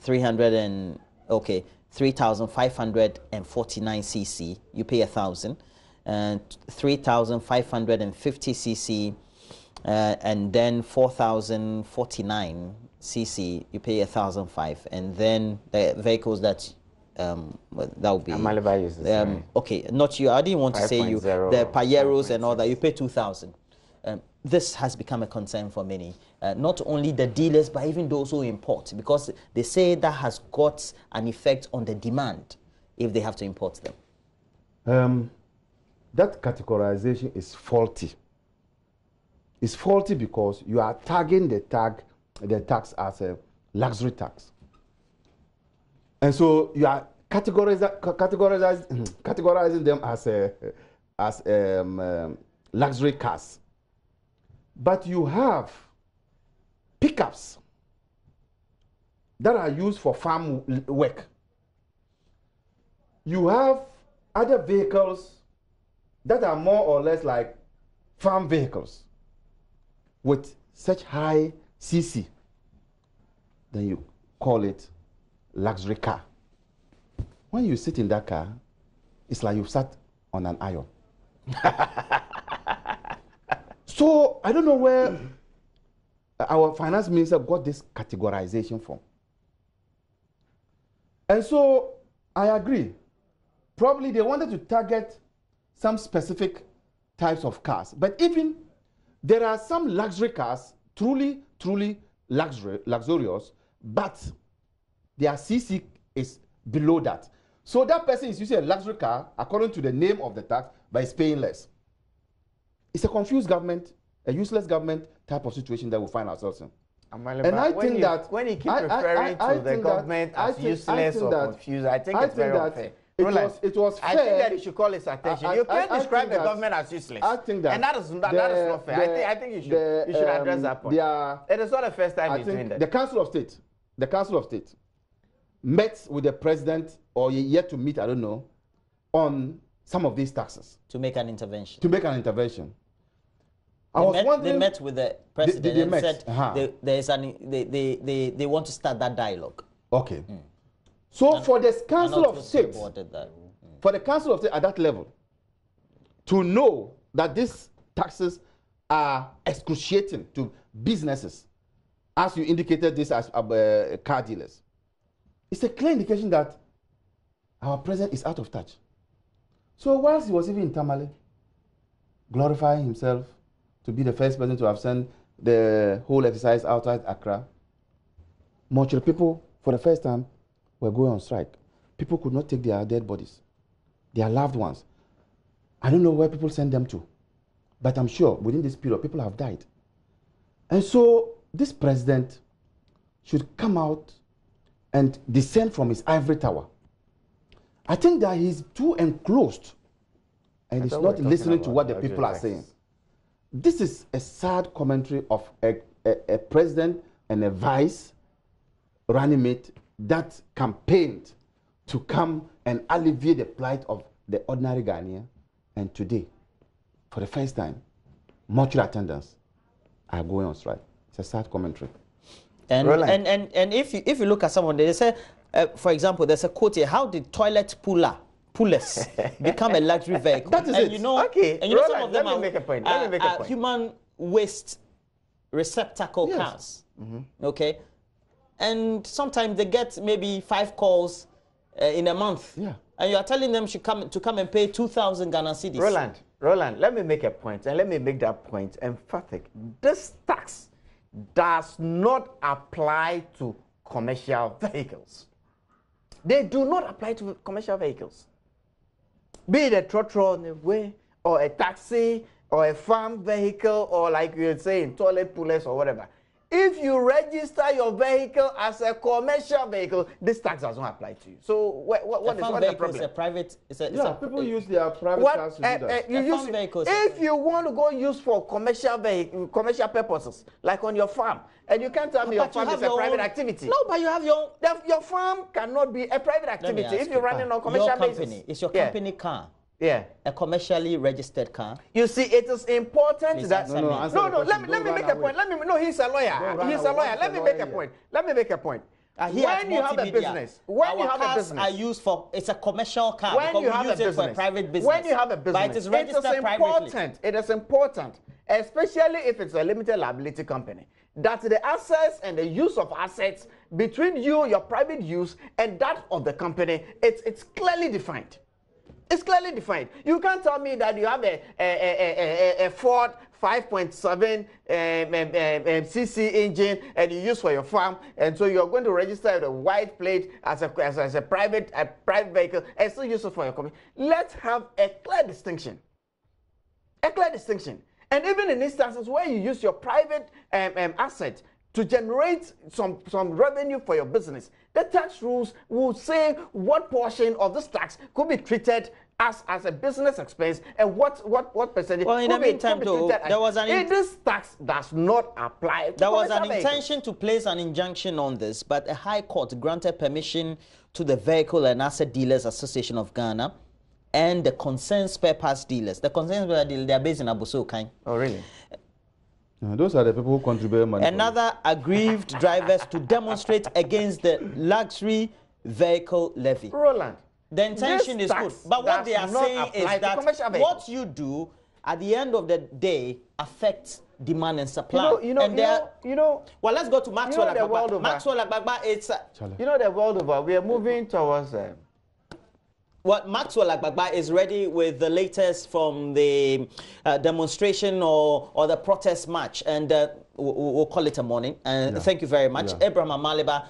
[SPEAKER 1] 3,549 cc, you pay 1,000. And 3,550 cc, and then 4,049 cc, you pay 1,005, and then the vehicles that that would be. Okay, not you. I didn't want to say you. The Payeros and all that, you pay 2,000. This has become a concern for many, not only the dealers, but even those who import, because they say that has got an effect on the demand if they have to import them.
[SPEAKER 2] That categorization is faulty. It's faulty because you are tagging the tax as a luxury tax. And so you are categorizing them as luxury cars. But you have pickups that are used for farm work. You have other vehicles that are more or less like farm vehicles with such high CC. Then you call it luxury car. When you sit in that car, it's like you sat on an iron. So I don't know where our finance minister got this categorization from. And so I agree. Probably they wanted to target some specific types of cars. But even there are some luxury cars, truly luxurious, but their CC is below that. So that person is using a luxury car according to the name of the tax, but is paying less. It's a confused government, a useless government type of situation that we find ourselves in.
[SPEAKER 11] And I think that when you keep referring to the government as useless or confused, I think it's very unfair.
[SPEAKER 2] it was fair.
[SPEAKER 11] I think that you should call his attention. You can't describe the government as useless.
[SPEAKER 2] I think that,
[SPEAKER 11] and that is not fair. I think you should address that point. It is not the first time he's doing that.
[SPEAKER 2] The Council of State met with the president, or yet to meet, I don't know, on some of these taxes
[SPEAKER 1] to make an intervention.
[SPEAKER 2] They
[SPEAKER 1] met with the president and said they want to start that dialogue.
[SPEAKER 2] Okay. So for the Council of State, for the Council of State at that level, to know that these taxes are excruciating to businesses, as you indicated this as car dealers, it's a clear indication that our president is out of touch. So whilst he was even in Tamale, glorifying himself to be the first person to have sent the whole exercise outside Accra, Mochel people, for the first time, were going on strike. People could not take their dead bodies, their loved ones. I don't know where people send them to, but I'm sure within this period, people have died. And so this president should come out and descend from his ivory tower. I think that he's too enclosed and he's not listening to what the people are saying. This is a sad commentary of a president and a vice running mate that campaigned to come and alleviate the plight of the ordinary Ghanaian. And today, for the first time, mortuary attendants are going on strike. It's a sad commentary.
[SPEAKER 1] And if you look at someone, they say, for example, there's a quote here: "How did toilet pullers become a luxury vehicle?"
[SPEAKER 2] That is
[SPEAKER 11] it.
[SPEAKER 2] You
[SPEAKER 11] know, okay.
[SPEAKER 1] And you know, some of them
[SPEAKER 11] let me make a point.
[SPEAKER 1] Human waste receptacle cars. Okay, and sometimes they get maybe 5 calls in a month.
[SPEAKER 2] Yeah.
[SPEAKER 1] And you are telling them to come and pay 2,000 Ghana cedis.
[SPEAKER 11] Roland, let me make a point, and let me make that point emphatic. This tax does not apply to commercial vehicles. They do not apply to commercial vehicles. Be it a trotro on the way, or a taxi, or a farm vehicle, or like you're saying, toilet pullers or whatever. If you register your vehicle as a commercial vehicle, this tax does not apply to you. So what is the problem?
[SPEAKER 1] Is a private.
[SPEAKER 2] People use their private cars to do that.
[SPEAKER 11] If you want to go use for commercial purposes, like on your farm, and you can't tell me your farm is a private activity.
[SPEAKER 1] No, but you have
[SPEAKER 11] your farm cannot be a private activity if you're running on commercial basis.
[SPEAKER 1] It's your company car.
[SPEAKER 11] Yeah.
[SPEAKER 1] A commercially registered car.
[SPEAKER 11] You see, it is important that...
[SPEAKER 2] No,
[SPEAKER 11] let me make a point. He's a lawyer. He's a lawyer. Let me make a point. When you have a business...
[SPEAKER 1] cars are used for... It's a commercial car.
[SPEAKER 11] When you have a business...
[SPEAKER 1] for a private business.
[SPEAKER 11] When you have a business...
[SPEAKER 1] But it is registered privately.
[SPEAKER 11] It is important, especially if it's a limited liability company, that the assets and the use of assets between you, your private use, and that of the company, it's clearly defined. It's clearly defined. You can't tell me that you have a Ford 5.7 cc engine and you use for your farm, and so you're going to register a white plate as a private vehicle and still use it for your company. Let's have a clear distinction. A clear distinction. And even in instances where you use your private asset to generate some revenue for your business, the tax rules will say what portion of this tax could be treated as a business expense and what percentage.
[SPEAKER 1] Well, in the meantime, though, there was
[SPEAKER 11] this tax does not apply to
[SPEAKER 1] there was an intention to place an injunction on this, but a high court granted permission to the Vehicle and Asset Dealers Association of Ghana and the concerned spare parts dealers. The concerned spare dealers, they are based in Abuso Kain.
[SPEAKER 11] Oh, really?
[SPEAKER 2] Those are the people who contribute money.
[SPEAKER 1] Another aggrieved drivers to demonstrate against the luxury vehicle levy.
[SPEAKER 11] Roland,
[SPEAKER 1] the intention is good, but what they are saying is that what you do at the end of the day affects demand and supply. Well, let's go to Maxwell Agbagba. Maxwell Agbagba, it's
[SPEAKER 11] the world over. We are moving towards.
[SPEAKER 1] Maxwell Agbagba is ready with the latest from the demonstration or the protest march, and we'll call it a morning. And thank you very much. Abraham Amaliba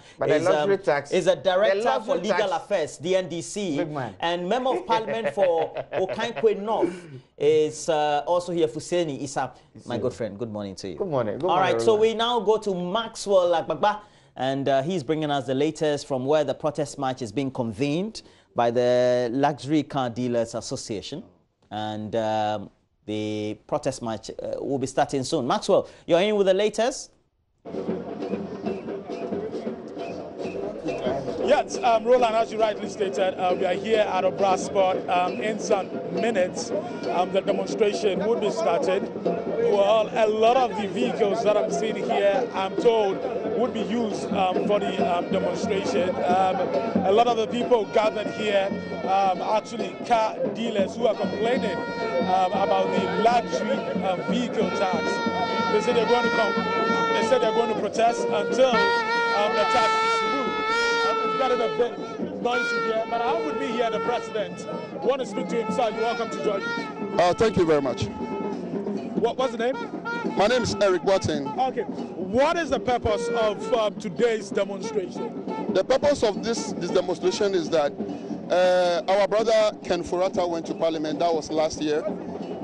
[SPEAKER 1] is a director for legal affairs, DNDC, and member of parliament for Okankwe North is also here. Fuseni Isa, my good friend. Good morning to you.
[SPEAKER 11] Good morning.
[SPEAKER 1] All right, so we now go to Maxwell Agbagba. And he's bringing us the latest from where the protest march is being convened by the Luxury Car Dealers Association. And the protest march will be starting soon. Maxwell, you're in with the latest?
[SPEAKER 12] Yes, Roland, as you rightly stated, we are here at a brass spot. In some minutes, the demonstration would be started. Well, a lot of the vehicles that I'm seeing here, I'm told, would be used for the demonstration. A lot of the people gathered here, actually car dealers who are complaining about the luxury vehicle tax. They said they're going to come. They said they're going to protest until the tax is removed. It's getting a bit noisy here, but I would be here, the president. I want to speak to him, sir. You're welcome to join me.
[SPEAKER 13] Thank you very much.
[SPEAKER 12] What's the name?
[SPEAKER 13] My name is Eric Watson.
[SPEAKER 12] Okay. What is the purpose of today's demonstration?
[SPEAKER 13] The purpose of this demonstration is that our brother Ken Furata went to Parliament. That was last year,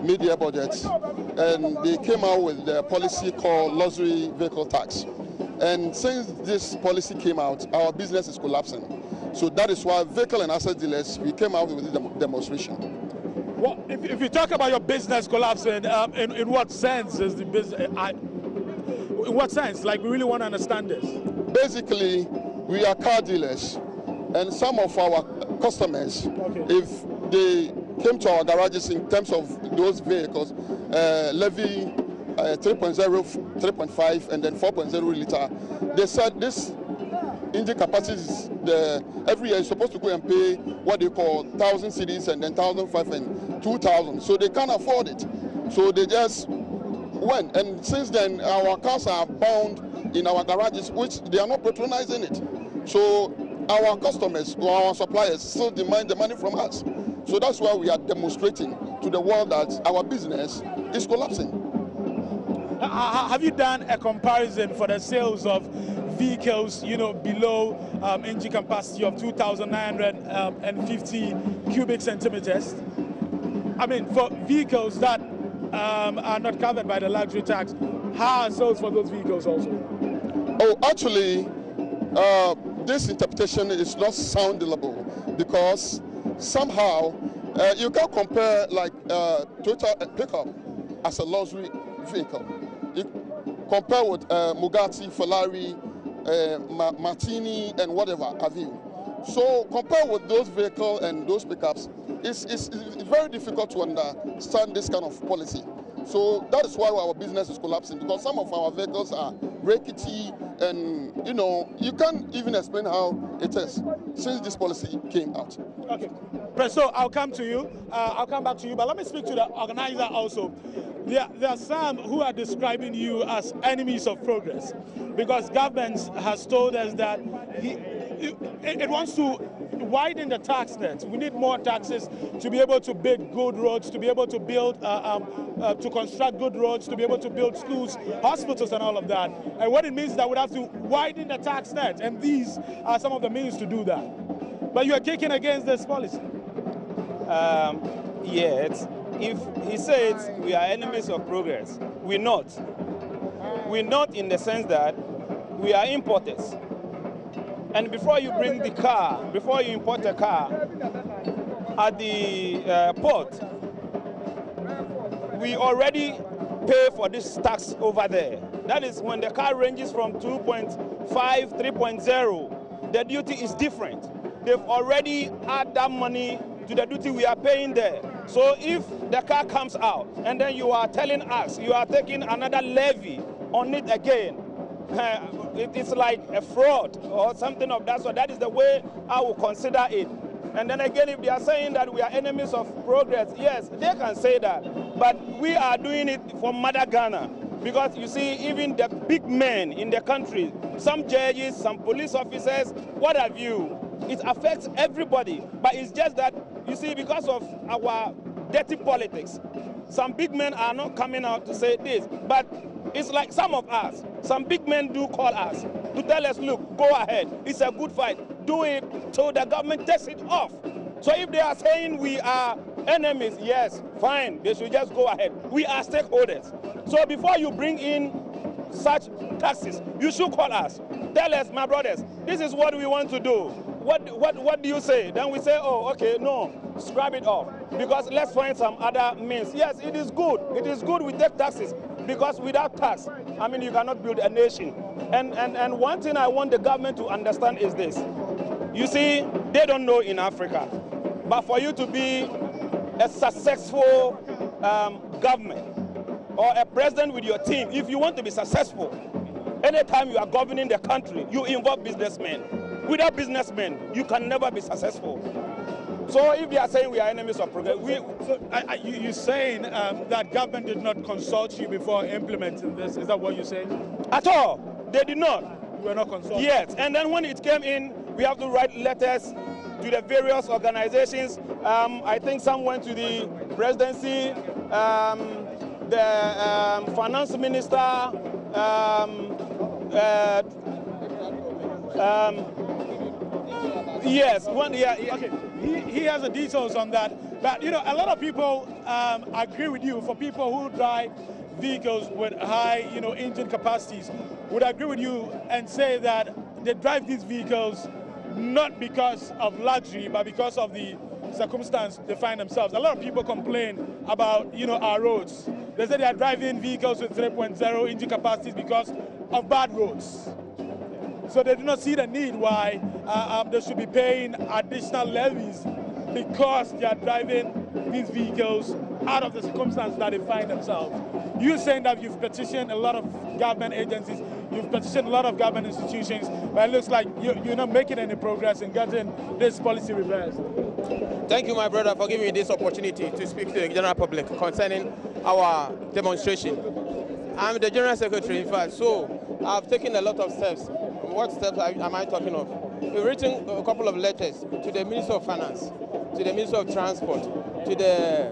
[SPEAKER 13] mid-year budget, and they came out with a policy called luxury vehicle tax. And since this policy came out, our business is collapsing. So that is why vehicle and asset dealers, we came out with the demonstration.
[SPEAKER 12] Well, if you talk about your business collapsing, in what sense is the business? In what sense? Like, we really want to understand this.
[SPEAKER 13] Basically, we are car dealers, and some of our customers, if they came to our garages in terms of those vehicles, levy 3.0, 3.5, and then 4.0 liter, they said this engine capacity is every year is supposed to go and pay what they call 1,000 cedis and then 1,500 and 2,000. So they can't afford it. So they just went. And since then, our cars are bound in our garages, which they are not patronizing it. So our customers or our suppliers still demand the money from us. So that's why we are demonstrating to the world that our business is collapsing.
[SPEAKER 12] Have you done a comparison for the sales of vehicles, below engine capacity of 2,950 cubic centimeters? I mean, for vehicles that are not covered by the luxury tax, how are sales for those vehicles also?
[SPEAKER 13] Oh, actually, this interpretation is not soundable because somehow you can compare like Toyota pickup as a luxury vehicle. You compare with Bugatti, Ferrari, Martini, and whatever have you. So compare with those vehicles and those pickups, it's very difficult to understand this kind of policy. So that is why our business is collapsing, because some of our vehicles are rickety, and you can't even explain how it is since this policy came out.
[SPEAKER 12] Okay, Presto, I'll come to you. I'll come back to you, but let me speak to the organizer also. There are some who are describing you as enemies of progress, because government has told us that it wants to widen the tax net. We need more taxes to be able to build good roads, to be able to build, to construct good roads, to be able to build schools, hospitals, and all of that. And what it means is that we have to widen the tax net, and these are some of the means to do that. But you are kicking against this policy.
[SPEAKER 14] Yes. If he says we are enemies of progress, we're not. We're not in the sense that we are importers. And before you bring the car, before you import a car at the port, we already pay for this tax over there. That is when the car ranges from 2.5, 3.0, the duty is different. They've already added that money to the duty we are paying there. So if the car comes out and then you are telling us you are taking another levy on it again, it's like a fraud or something of that sort. That is the way I will consider it. And then again, if they are saying that we are enemies of progress, yes, they can say that. But we are doing it for Mother Ghana. Because you see, even the big men in the country, some judges, some police officers, what have you, it affects everybody. But it's just that, you see, because of our dirty politics, some big men are not coming out to say this. But it's like some of us, some big men do call us to tell us, look, go ahead. It's a good fight. Do it so the government takes it off. So if they are saying we are enemies, yes, fine. They should just go ahead. We are stakeholders. So before you bring in such taxes, you should call us. Tell us, my brothers, this is what we want to do. What do you say? Then we say, oh, okay, no, scrap it off. Because let's find some other means. Yes, it is good. It is good we take taxes. Because without tax, I mean, you cannot build a nation. And one thing I want the government to understand is this. You see, they don't know in Africa. But for you to be a successful government or a president with your team, if you want to be successful, anytime you are governing the country, you involve businessmen. Without businessmen, you can never be successful. So if they are saying we are enemies of progress,
[SPEAKER 12] you're saying that government did not consult you before implementing this? Is that what you're saying?
[SPEAKER 14] At all. They did not.
[SPEAKER 12] You were not consulted?
[SPEAKER 14] Yes. And then when it came in, we have to write letters to the various organizations. I think some went to the presidency, the finance minister, yes, one, yeah.
[SPEAKER 12] Okay, he has the details on that. But, you know, a lot of people agree with you. For people who drive vehicles with high, you know, engine capacities, would agree with you and say that they drive these vehicles not because of luxury, but because of the circumstance they find themselves. A lot of people complain about, you know, our roads. They say they are driving vehicles with 3.0 engine capacities because of bad roads. So they do not see the need why they should be paying additional levies because they are driving these vehicles out of the circumstances that they find themselves. You're saying that you've petitioned a lot of government agencies, you've petitioned a lot of government institutions, but it looks like you're not making any progress in getting this policy reversed.
[SPEAKER 15] Thank you, my brother, for giving me this opportunity to speak to the general public concerning our demonstration. I'm the General Secretary, in fact, so I've taken a lot of steps. What steps am I talking of? We've written a couple of letters to the Minister of Finance, to the Minister of Transport, to the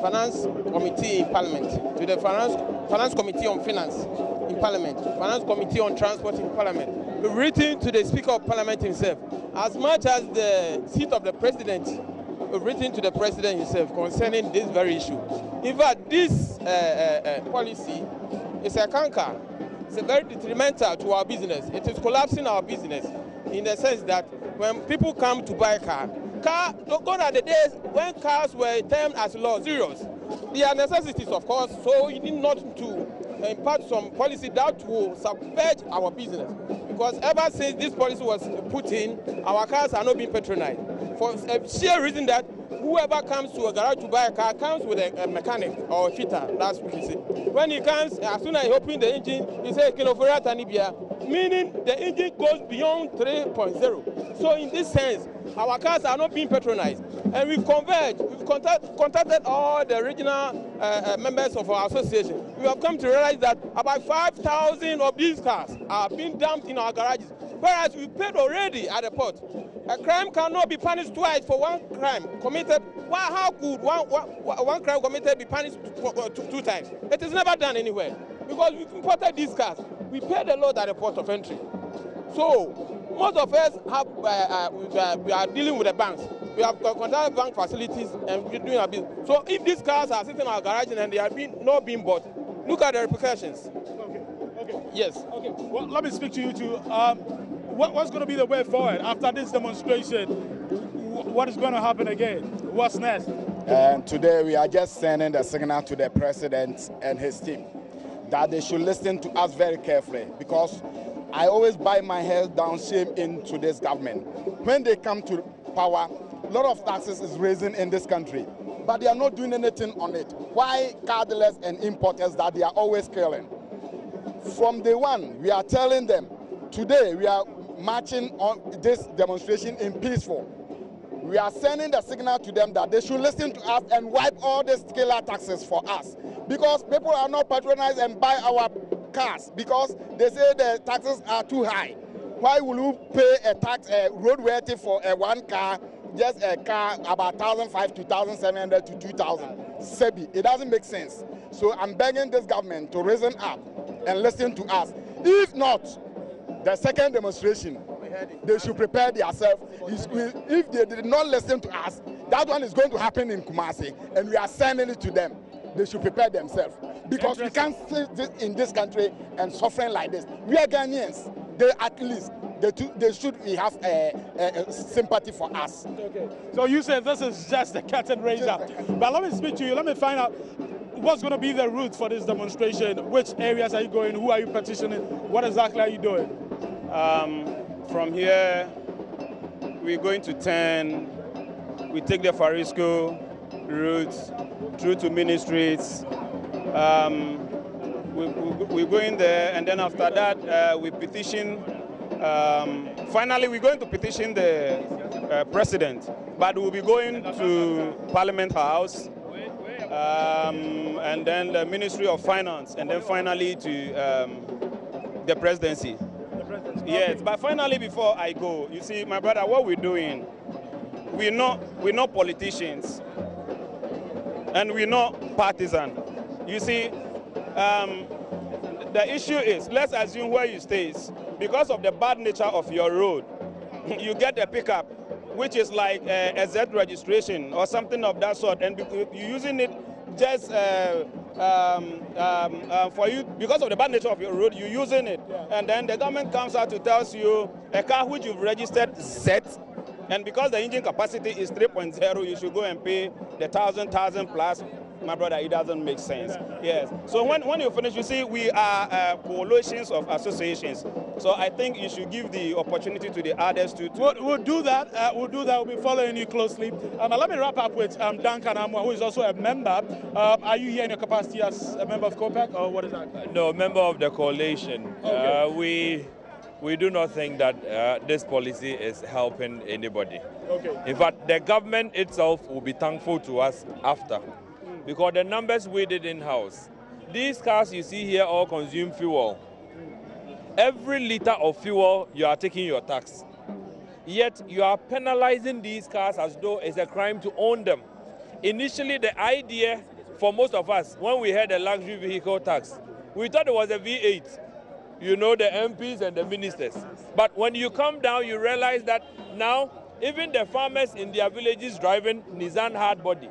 [SPEAKER 15] Finance Committee in Parliament, to the Finance Committee on Finance in Parliament, Finance Committee on Transport in Parliament. We've written to the Speaker of Parliament himself, as much as the seat of the President. We've written to the President himself concerning this very issue. In fact, this policy is a canker. It's very detrimental to our business. It is collapsing our business in the sense that when people come to buy a car, gone are the days when cars were termed as luxurious. They are necessities, of course, so you need not to impart some policy that will subvert our business. Because ever since this policy was put in, our cars are not being patronized. For a sheer reason that whoever comes to a garage to buy a car comes with a mechanic or a fitter, that's what he said. When he comes, as soon as he opens the engine, he says, meaning the engine goes beyond 3.0. So in this sense, our cars are not being patronized. And we've converged, we've contacted all the regional members of our association. We have come to realize that about 5,000 of these cars are being dumped in our garages, whereas we paid already at the port. A crime cannot be punished twice for one crime committed. How could one crime committed be punished two times? It is never done anywhere. Because we've imported these cars. We paid a lot at the port of entry. So most of us we are dealing with the banks. We have contacted bank facilities and we're doing our business. So if these cars are sitting in our garage and they are not being bought, look at the repercussions.
[SPEAKER 12] Okay.
[SPEAKER 14] Yes.
[SPEAKER 12] Okay. Well, let me speak to you too. What's going to be the way forward after this demonstration? What is going to happen again? What's next?
[SPEAKER 16] Today we are just sending the signal to the president and his team that they should listen to us very carefully, because I always bite my head down shame into this government. When they come to power, a lot of taxes is raising in this country, but they are not doing anything on it. Why car dealers and importers that they are always killing? From day one, we are telling them, today we are marching on this demonstration in peaceful. We are sending the signal to them that they should listen to us and wipe all these killer taxes for us, because people are not patronized and buy our cars because they say the taxes are too high. Why will you pay a tax, roadworthy for one car, just a car about 1,500 to 1,700 to 2,000? Sebi, it doesn't make sense. So I'm begging this government to reason up and listen to us. If not, the second demonstration, they should prepare themselves. If they did not listen to us, that one is going to happen in Kumasi, and we are sending it to them. They should prepare themselves, because we can't sit in this country and suffering like this. We are Ghanaians. they at least they should have sympathy for us.
[SPEAKER 12] Okay. So you said this is just the curtain raiser. But let me speak to you. Let me find out what's going to be the route for this demonstration. Which areas are you going? Who are you petitioning? What exactly are you doing?
[SPEAKER 14] From here, we're going to 10. We take the Farisco route through to Mini Streets. We're going there, and then after that, we petition. Finally, we're going to petition the president, but we'll be going to Parliament House, and then the Ministry of Finance, and then finally to the presidency. Yes, but finally, before I go, you see, my brother, what we're doing, we're not politicians, and we're not partisan. You see, the issue is, let's assume where you stay, because of the bad nature of your road, you get a pickup, which is like a Z registration or something of that sort, and you're using it just for you, because of the bad nature of your road, you're using it, and then the government comes out to tell you a car which you've registered Z, and because the engine capacity is 3.0, you should go and pay the 1,000 plus. My brother, it doesn't make sense. Yes. So when you finish, you see, we are coalitions of associations. So I think you should give the opportunity to the others to.
[SPEAKER 12] We'll do that. We'll do that. We'll be following you closely. Let me wrap up with Duncan Amwa, who is also a member. Are you here in your capacity as a member of COPEC, or what is that?
[SPEAKER 17] No, member of the coalition. Okay. We do not think that this policy is helping anybody.
[SPEAKER 12] Okay.
[SPEAKER 17] In fact, the government itself will be thankful to us after. Because the numbers we did in-house, these cars you see here all consume fuel. Every liter of fuel, you are taking your tax. Yet you are penalizing these cars as though it's a crime to own them. Initially, the idea for most of us, when we had a luxury vehicle tax, we thought it was a V8. You know, the MPs and the ministers. But when you come down, you realize that now, even the farmers in their villages driving Nissan hard body,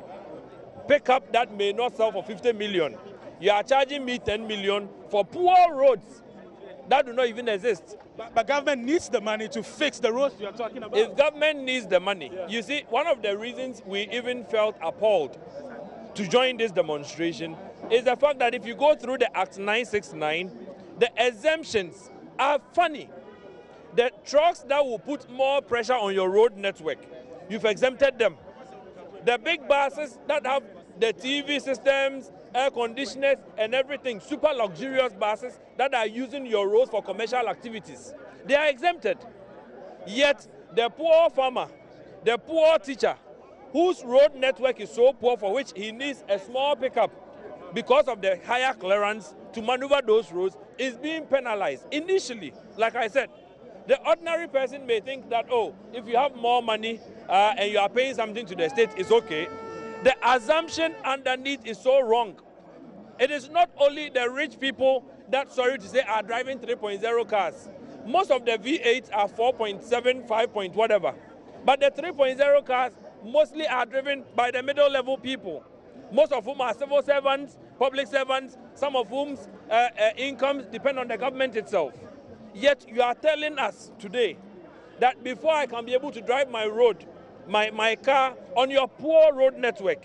[SPEAKER 17] pickup that may not sell for 50 million. You are charging me 10 million for poor roads that do not even exist.
[SPEAKER 12] But government needs the money to fix the roads you are talking about.
[SPEAKER 17] If government needs the money, you see, one of the reasons we even felt appalled to join this demonstration is the fact that if you go through the Act 969, the exemptions are funny. The trucks that will put more pressure on your road network, you've exempted them. The big buses that have the TV systems, air conditioners and everything, super luxurious buses that are using your roads for commercial activities, they are exempted. Yet the poor farmer, the poor teacher, whose road network is so poor for which he needs a small pickup because of the higher clearance to maneuver those roads, is being penalized. Initially, like I said, the ordinary person may think that, oh, if you have more money and you are paying something to the state, it's okay. The assumption underneath is so wrong. It is not only the rich people that, sorry to say, are driving 3.0 cars. Most of the V8s are 4.7, 5 point whatever. But the 3.0 cars mostly are driven by the middle level people, most of whom are civil servants, public servants, some of whom's incomes depend on the government itself. Yet you are telling us today that before I can be able to drive my road, my car on your poor road network,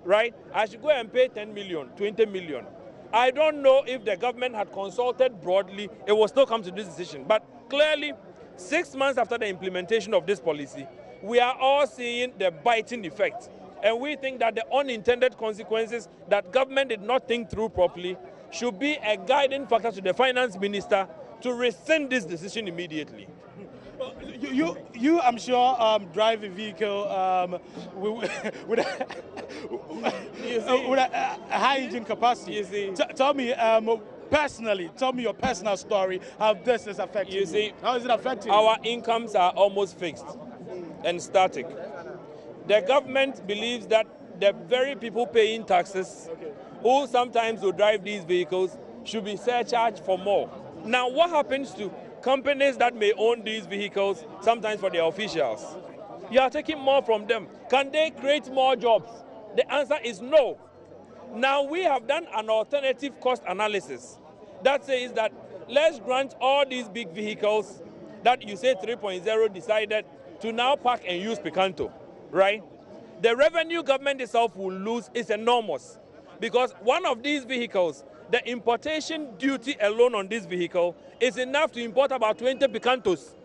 [SPEAKER 17] right, I should go and pay 10 million, 20 million. I don't know if the government had consulted broadly, it will still come to this decision. But clearly, 6 months after the implementation of this policy, we are all seeing the biting effect. And we think that the unintended consequences that government did not think through properly should be a guiding factor to the finance minister to rescind this decision immediately.
[SPEAKER 12] You I'm sure, drive a vehicle with a high engine capacity.
[SPEAKER 17] You see,
[SPEAKER 12] tell me personally, tell me your personal story, how this is affecting you.
[SPEAKER 17] See,
[SPEAKER 12] how is it affecting
[SPEAKER 17] our incomes are almost fixed and static. The government believes that the very people paying taxes, who sometimes will drive these vehicles, should be surcharged for more. Now, what happens to companies that may own these vehicles, sometimes for their officials? You are taking more from them. Can they create more jobs? The answer is no. Now, we have done an alternative cost analysis that says that let's grant all these big vehicles that you say 3.0 decided to now park and use Picanto, right? The revenue government itself will lose is enormous because one of these vehicles, the importation duty alone on this vehicle is enough to import about 20 Picantos.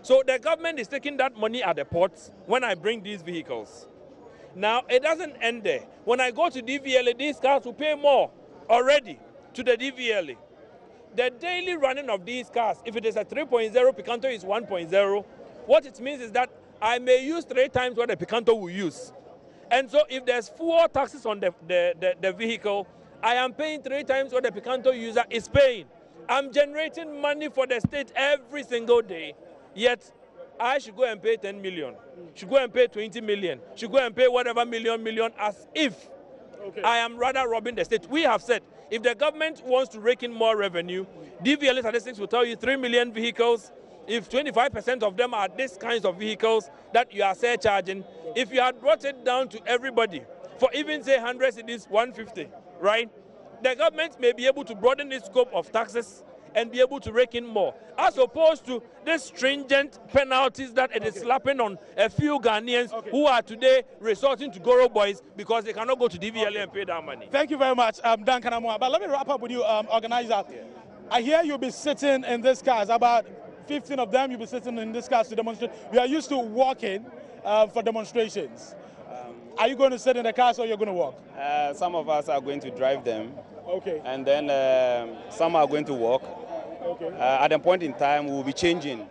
[SPEAKER 17] So the government is taking that money at the ports when I bring these vehicles. Now, it doesn't end there. When I go to DVLA, these cars will pay more already to the DVLA. The daily running of these cars, if it is a 3.0, Picanto is 1.0, what it means is that I may use 3 times what the Picanto will use. And so if there's 4 taxes on the vehicle, I am paying 3 times what the Picanto user is paying. I'm generating money for the state every single day, yet I should go and pay 10 million, should go and pay 20 million, should go and pay whatever million as if I am rather robbing the state. We have said, if the government wants to rake in more revenue, DVLA statistics will tell you 3 million vehicles. If 25% of them are these kinds of vehicles that you are surcharging, if you had brought it down to everybody, for even say 100 cedis, 150, right? The government may be able to broaden its scope of taxes and be able to rake in more, as opposed to the stringent penalties that it is slapping on a few Ghanaians who are today resorting to Goro boys because they cannot go to DVLA and pay that money.
[SPEAKER 12] Thank you very much, Duncan Amua. But let me wrap up with you, organizer. I hear you'll be sitting in this cars, about 15 of them you'll be sitting in this cars to demonstrate. We are used to walking for demonstrations. Are you going to sit in the cars or you're going to walk?
[SPEAKER 14] Some of us are going to drive them.
[SPEAKER 12] Okay.
[SPEAKER 14] And then some are going to walk.
[SPEAKER 12] Okay.
[SPEAKER 14] At a point in time, we will be changing.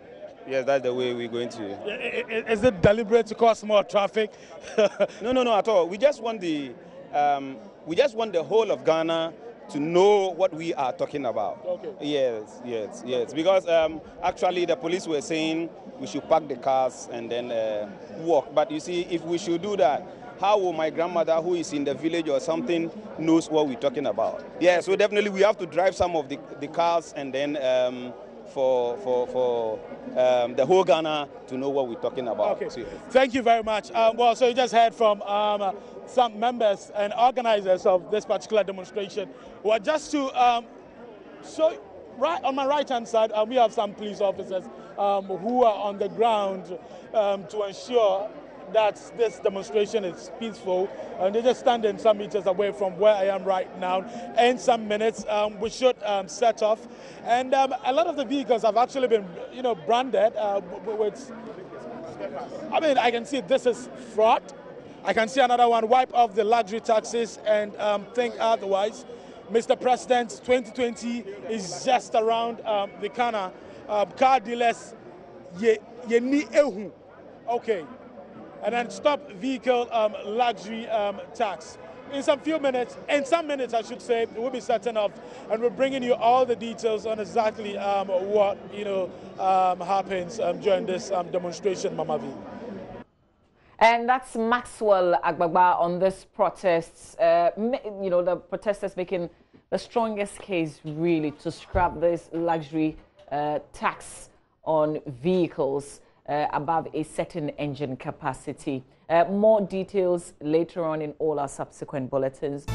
[SPEAKER 14] Yes, that's the way we're going to.
[SPEAKER 12] Is it deliberate to cause more traffic?
[SPEAKER 14] No, at all. We just want the whole of Ghana to know what we are talking about.
[SPEAKER 12] Okay.
[SPEAKER 14] Yes. Because actually, the police were saying we should park the cars and then walk. But you see, if we should do that, how will my grandmother, who is in the village or something, knows what we're talking about? Yeah, so definitely we have to drive some of the cars and then for the whole Ghana to know what we're talking about.
[SPEAKER 12] Okay. Thank you very much. Well, so you just heard from some members and organizers of this particular demonstration. Well, just to show, right on my right-hand side, we have some police officers who are on the ground to ensure that this demonstration is peaceful, and they're just standing some meters away from where I am right now. In some minutes, we should set off, and a lot of the vehicles have actually been, branded with. I mean, I can see this is fraud. I can see another one, wipe off the luxury taxes and think otherwise. Mr. President, 2020 is just around the corner. Car dealers, ye ni ehu. Okay. And then stop vehicle luxury tax. In some minutes, I should say, we'll be setting off, and we're bringing you all the details on exactly what happens during this demonstration, Mama V.
[SPEAKER 18] And that's Maxwell Agbagba on this protests. The protesters making the strongest case really to scrap this luxury tax on vehicles above a certain engine capacity. More details later on in all our subsequent bulletins.